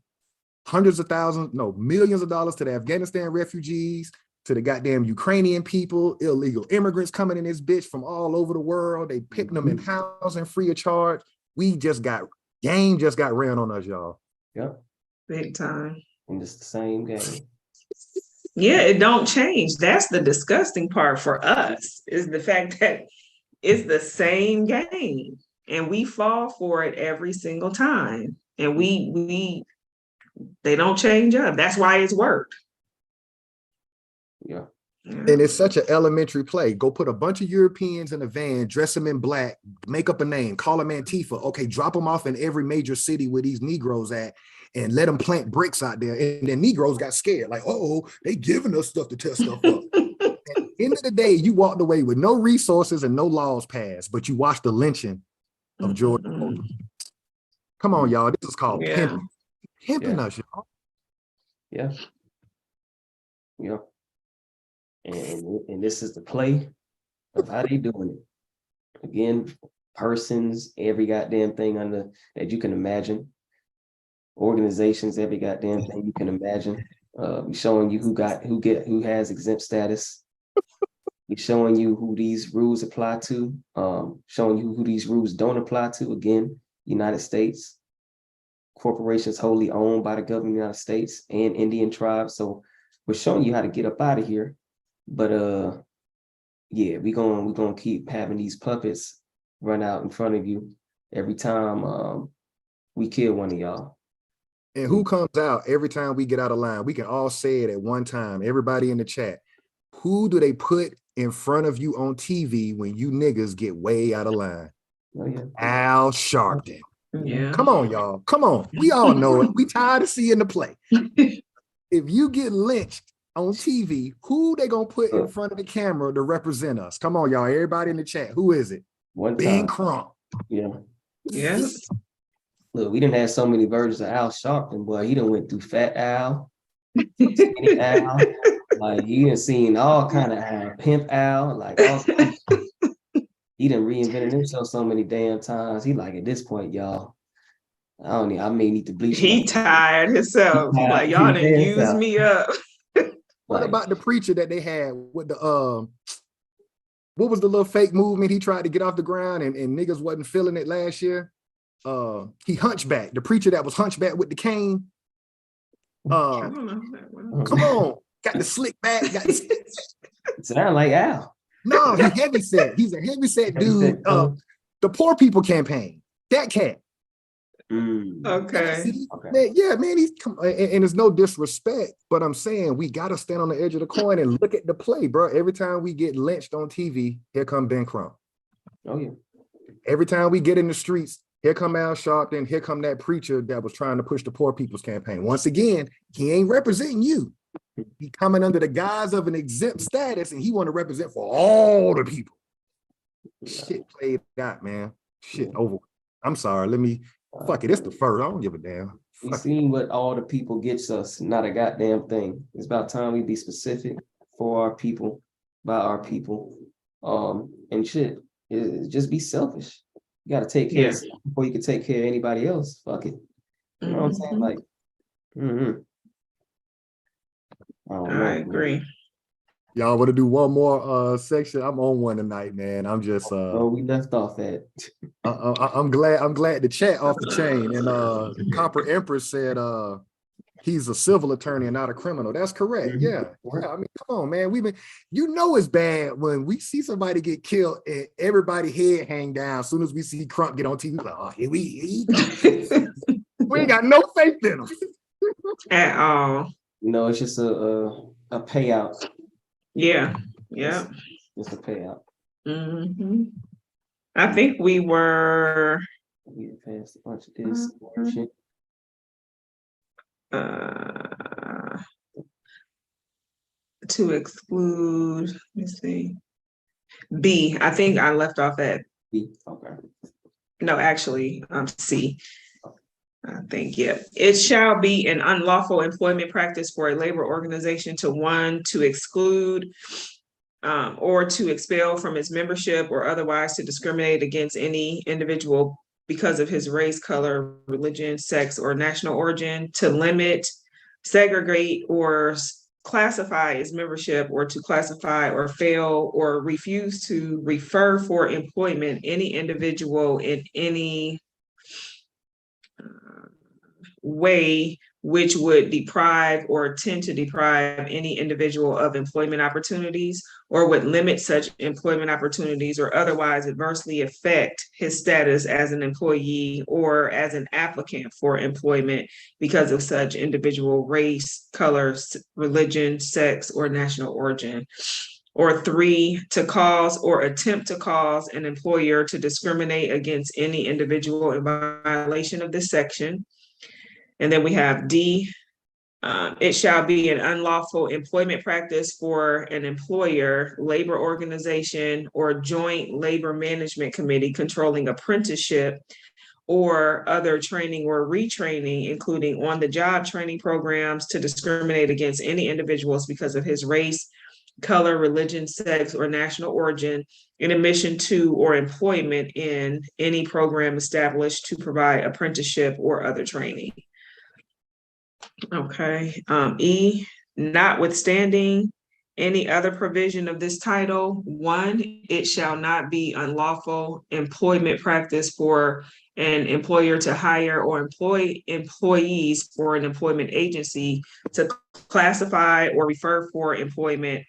hundreds of thousands, no, millions of dollars to the Afghanistan refugees, to the goddamn Ukrainian people, illegal immigrants coming in this bitch from all over the world. They picking them in housing free of charge. Game just got ran on us, y'all. Yep. Big time. And it's the same game. Yeah, it don't change. That's the disgusting part for us, is the fact that it's the same game and we fall for it every single time. And they don't change up. That's why it's worked. Yeah. And it's such an elementary play. Go put a bunch of Europeans in a van, dress them in black, make up a name, call them Antifa. Okay, drop them off in every major city where these Negroes at and let them plant bricks out there. And then Negroes got scared, like, oh, they giving us stuff to test stuff up. At the end of the day, you walked away with no resources and no laws passed, but you watched the lynching of George Floyd. Come on, y'all. This is called pimping us, y'all. Yeah. Yeah. And this is the play of how they doing it. Again, persons, every goddamn thing that you can imagine. Organizations, every goddamn thing you can imagine. We showing you who has exempt status. We showing you who these rules apply to. Showing you who these rules don't apply to. Again, United States. Corporations wholly owned by the government of the United States and Indian tribes. So we're showing you how to get up out of here. But yeah, we're gonna keep having these puppets run out in front of you every time we kill one of y'all. And who comes out every time we get out of line? We can all say it at one time. Everybody in the chat. Who do they put in front of you on TV when you niggas get way out of line? Oh, yeah. Al Sharpton. Yeah. Come on, y'all. Come on. We all know it. We tired of seeing the play. If you get lynched on TV, who they gonna put in front of the camera to represent us? Come on, y'all. Everybody in the chat. Who is it? Ben Crump. Yeah. Yes. Look, we didn't have so many versions of Al Sharpton, boy. He done went through Fat Al, Skinny Al. Like, he done seen all kind of Al, Pimp Al, like all he done reinvented himself so many damn times. He like, at this point, y'all, I may need to bleach. He tired himself. Like, y'all didn't use me up. What about the preacher that they had with the what was the little fake movement he tried to get off the ground and niggas wasn't feeling it last year? He hunchback, the preacher that was hunchback with the cane. I don't know. Come on, got the slick back, got the sound like Al. No, he heavy set. He's a heavy set dude. The Poor People Campaign, that cat. Okay. Man, yeah, man, and it's no disrespect, but I'm saying we gotta stand on the edge of the coin and look at the play, bro. Every time we get lynched on TV, here come Ben Crump. Oh yeah. Every time we get in the streets, here come Al Sharpton, here come that preacher that was trying to push the Poor People's Campaign. Once again, he ain't representing you. He coming under the guise of an exempt status, and he want to represent for all the people. Shit played out, man. Shit over. I'm sorry. Let me. Fuck it, it's the first. I don't give a damn. We seen what all the people gets us, not a goddamn thing. It's about time we be specific for our people, by our people. And shit, just be selfish. You gotta take care of yourself before you can take care of anybody else. Fuck it. You know what I'm saying? Like, I agree. Y'all want to do one more section? I'm on one tonight, man. I'm just we left off at. I'm glad the chat off the chain. And Copper Empress said he's a civil attorney and not a criminal. That's correct. Yeah. Yeah. I mean, come on, man. It's bad when we see somebody get killed and everybody head hang down. As soon as we see Crump get on TV, we're like, oh, here we ain't got no faith in him. At all. It's just a payout. Yeah. Yeah. It's a payout. Mm-hmm. I think we were We passed a bunch of this. To exclude, let me see. B, I think I left off at, Okay. no, actually, C. I think, yeah. It shall be an unlawful employment practice for a labor organization to exclude or to expel from its membership or otherwise to discriminate against any individual because of his race, color, religion, sex, or national origin, to limit, segregate, or classify its membership, or to classify or fail or refuse to refer for employment any individual in any way which would deprive or tend to deprive any individual of employment opportunities, or would limit such employment opportunities or otherwise adversely affect his status as an employee or as an applicant for employment because of such individual race, color, religion, sex, or national origin. Or 3, to cause or attempt to cause an employer to discriminate against any individual in violation of this section. And then we have D, it shall be an unlawful employment practice for an employer, labor organization, or joint labor management committee controlling apprenticeship or other training or retraining, including on-the-job training programs, to discriminate against any individuals because of his race, color, religion, sex, or national origin in admission to or employment in any program established to provide apprenticeship or other training. Okay, E, notwithstanding any other provision of this title, 1, it shall not be unlawful employment practice for an employer to hire or employ employees for an employment agency to classify or refer for employment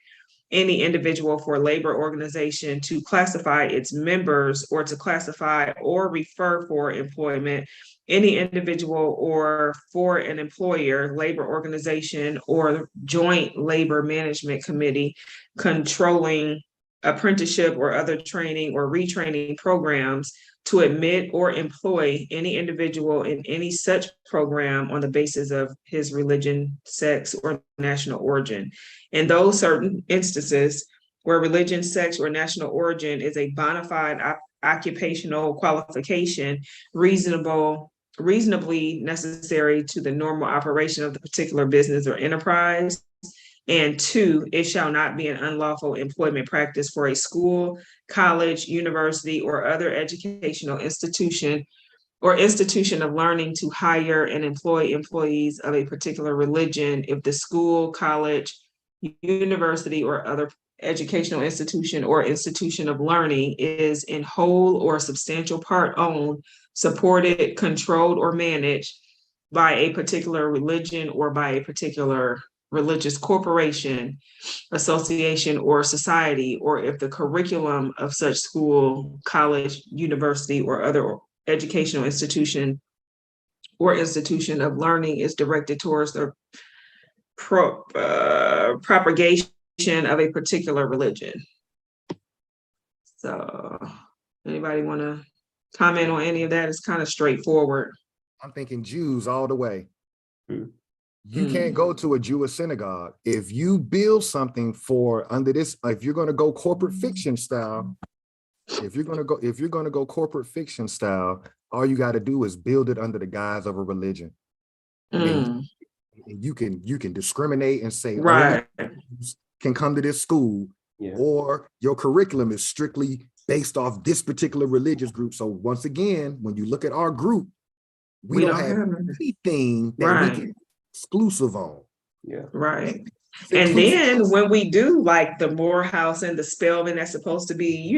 any individual for labor organization to classify its members or to classify or refer for employment any individual or for an employer, labor organization, or joint labor management committee controlling apprenticeship or other training or retraining programs to admit or employ any individual in any such program on the basis of his religion, sex, or national origin. In those certain instances where religion, sex, or national origin is a bona fide occupational qualification reasonably necessary to the normal operation of the particular business or enterprise. And 2, it shall not be an unlawful employment practice for a school, college, university, or other educational institution or institution of learning to hire and employ employees of a particular religion if the school, college, university, or other educational institution or institution of learning is in whole or substantial part owned, supported, controlled, or managed by a particular religion or by a particular religious corporation, association, or society, or if the curriculum of such school, college, university, or other educational institution or institution of learning is directed towards the propagation of a particular religion. So anybody want to comment on any of that? It's kind of straightforward. I'm thinking Jews all the way. You can't go to a Jewish synagogue. If you build something for under this, if you're going to go corporate fiction style, if you're going to go corporate fiction style, all you got to do is build it under the guise of a religion. And you can discriminate and say, right, can come to this school, or your curriculum is strictly based off this particular religious group. So once again, when you look at our group, we don't have anything that we can exclusive on. Right. And then when we do like the Morehouse and the Spelman, that's supposed to be,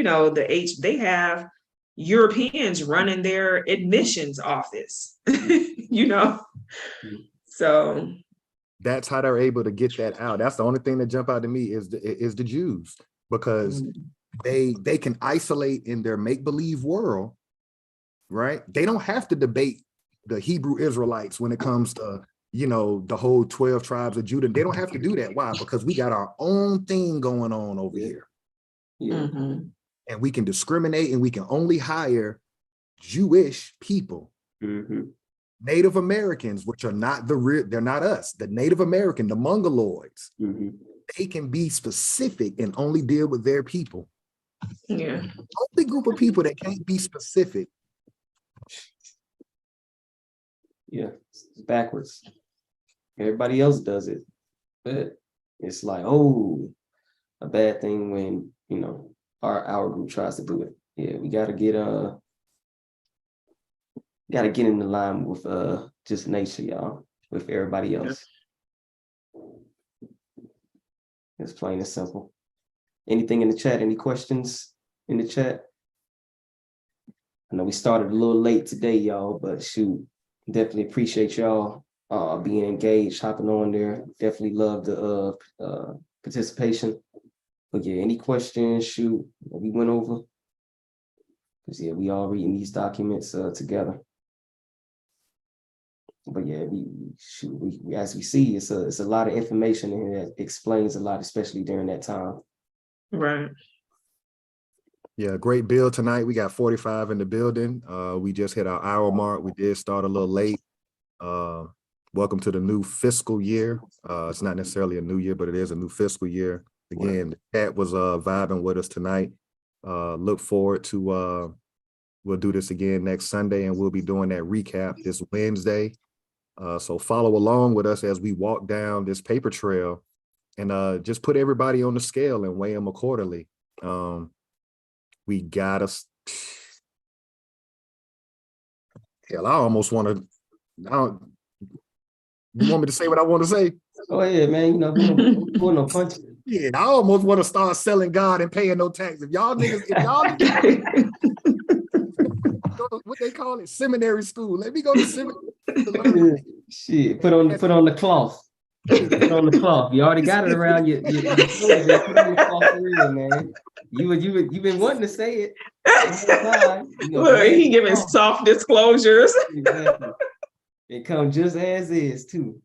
they have Europeans running their admissions office, So That's how they're able to get that out. That's the only thing that jump out to me is the Jews, because they can isolate in their make-believe world, right? They don't have to debate the Hebrew Israelites when it comes to, you know, the whole 12 tribes of Judah. They don't have to do that. Why? Because we got our own thing going on over here. Yeah. And we can discriminate, and we can only hire Jewish people. Native Americans, which are not they're not us, the Native American, the Mongoloids, they can be specific and only deal with their people. Yeah. Only group of people that can't be specific. Yeah, it's backwards. Everybody else does it, but it's like, oh, a bad thing when, you know, our group tries to do it. Yeah, we gotta get in the line with just nature, y'all, with everybody else. It's plain and simple. Anything in the chat? Any questions in the chat? I know we started a little late today, y'all, but shoot, definitely appreciate y'all being engaged, hopping on there. Definitely love the participation. But yeah, any questions? Shoot, we went over. Because yeah, we all reading these documents together. But yeah, we as we see, it's a lot of information in here that explains a lot, especially during that time. Right. Yeah, great build tonight. We got 45 in the building. We just hit our hour mark. We did start a little late. Welcome to the new fiscal year. It's not necessarily a new year, but it is a new fiscal year. Again, the chat was vibing with us tonight. Look forward to we'll do this again next Sunday, and we'll be doing that recap this Wednesday. So follow along with us as we walk down this paper trail, and just put everybody on the scale and weigh them accordingly. We got us. Hell, I almost want to. You want me to say what I want to say? Oh yeah, man. You know, we don't no punch. Yeah, I almost want to start selling God and paying no tax. If y'all niggas what they call it, seminary school. Let me go to seminary. Shit, put on the cloth. Put on the cloth. You already got it around your shoulder. Put on the cloth for real, man. You've been wanting to say it. Look, he giving soft disclosures. Exactly. It comes just as is too.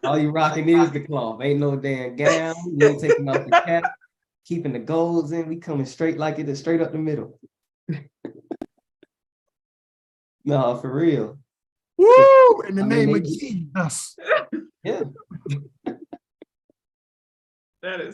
All you rocking is the cloth. Ain't no damn gown. You ain't taking off the cap. Keeping the golds in. We coming straight like it is, straight up the middle. No, for real. Woo! In the name of Jesus. Yeah. That is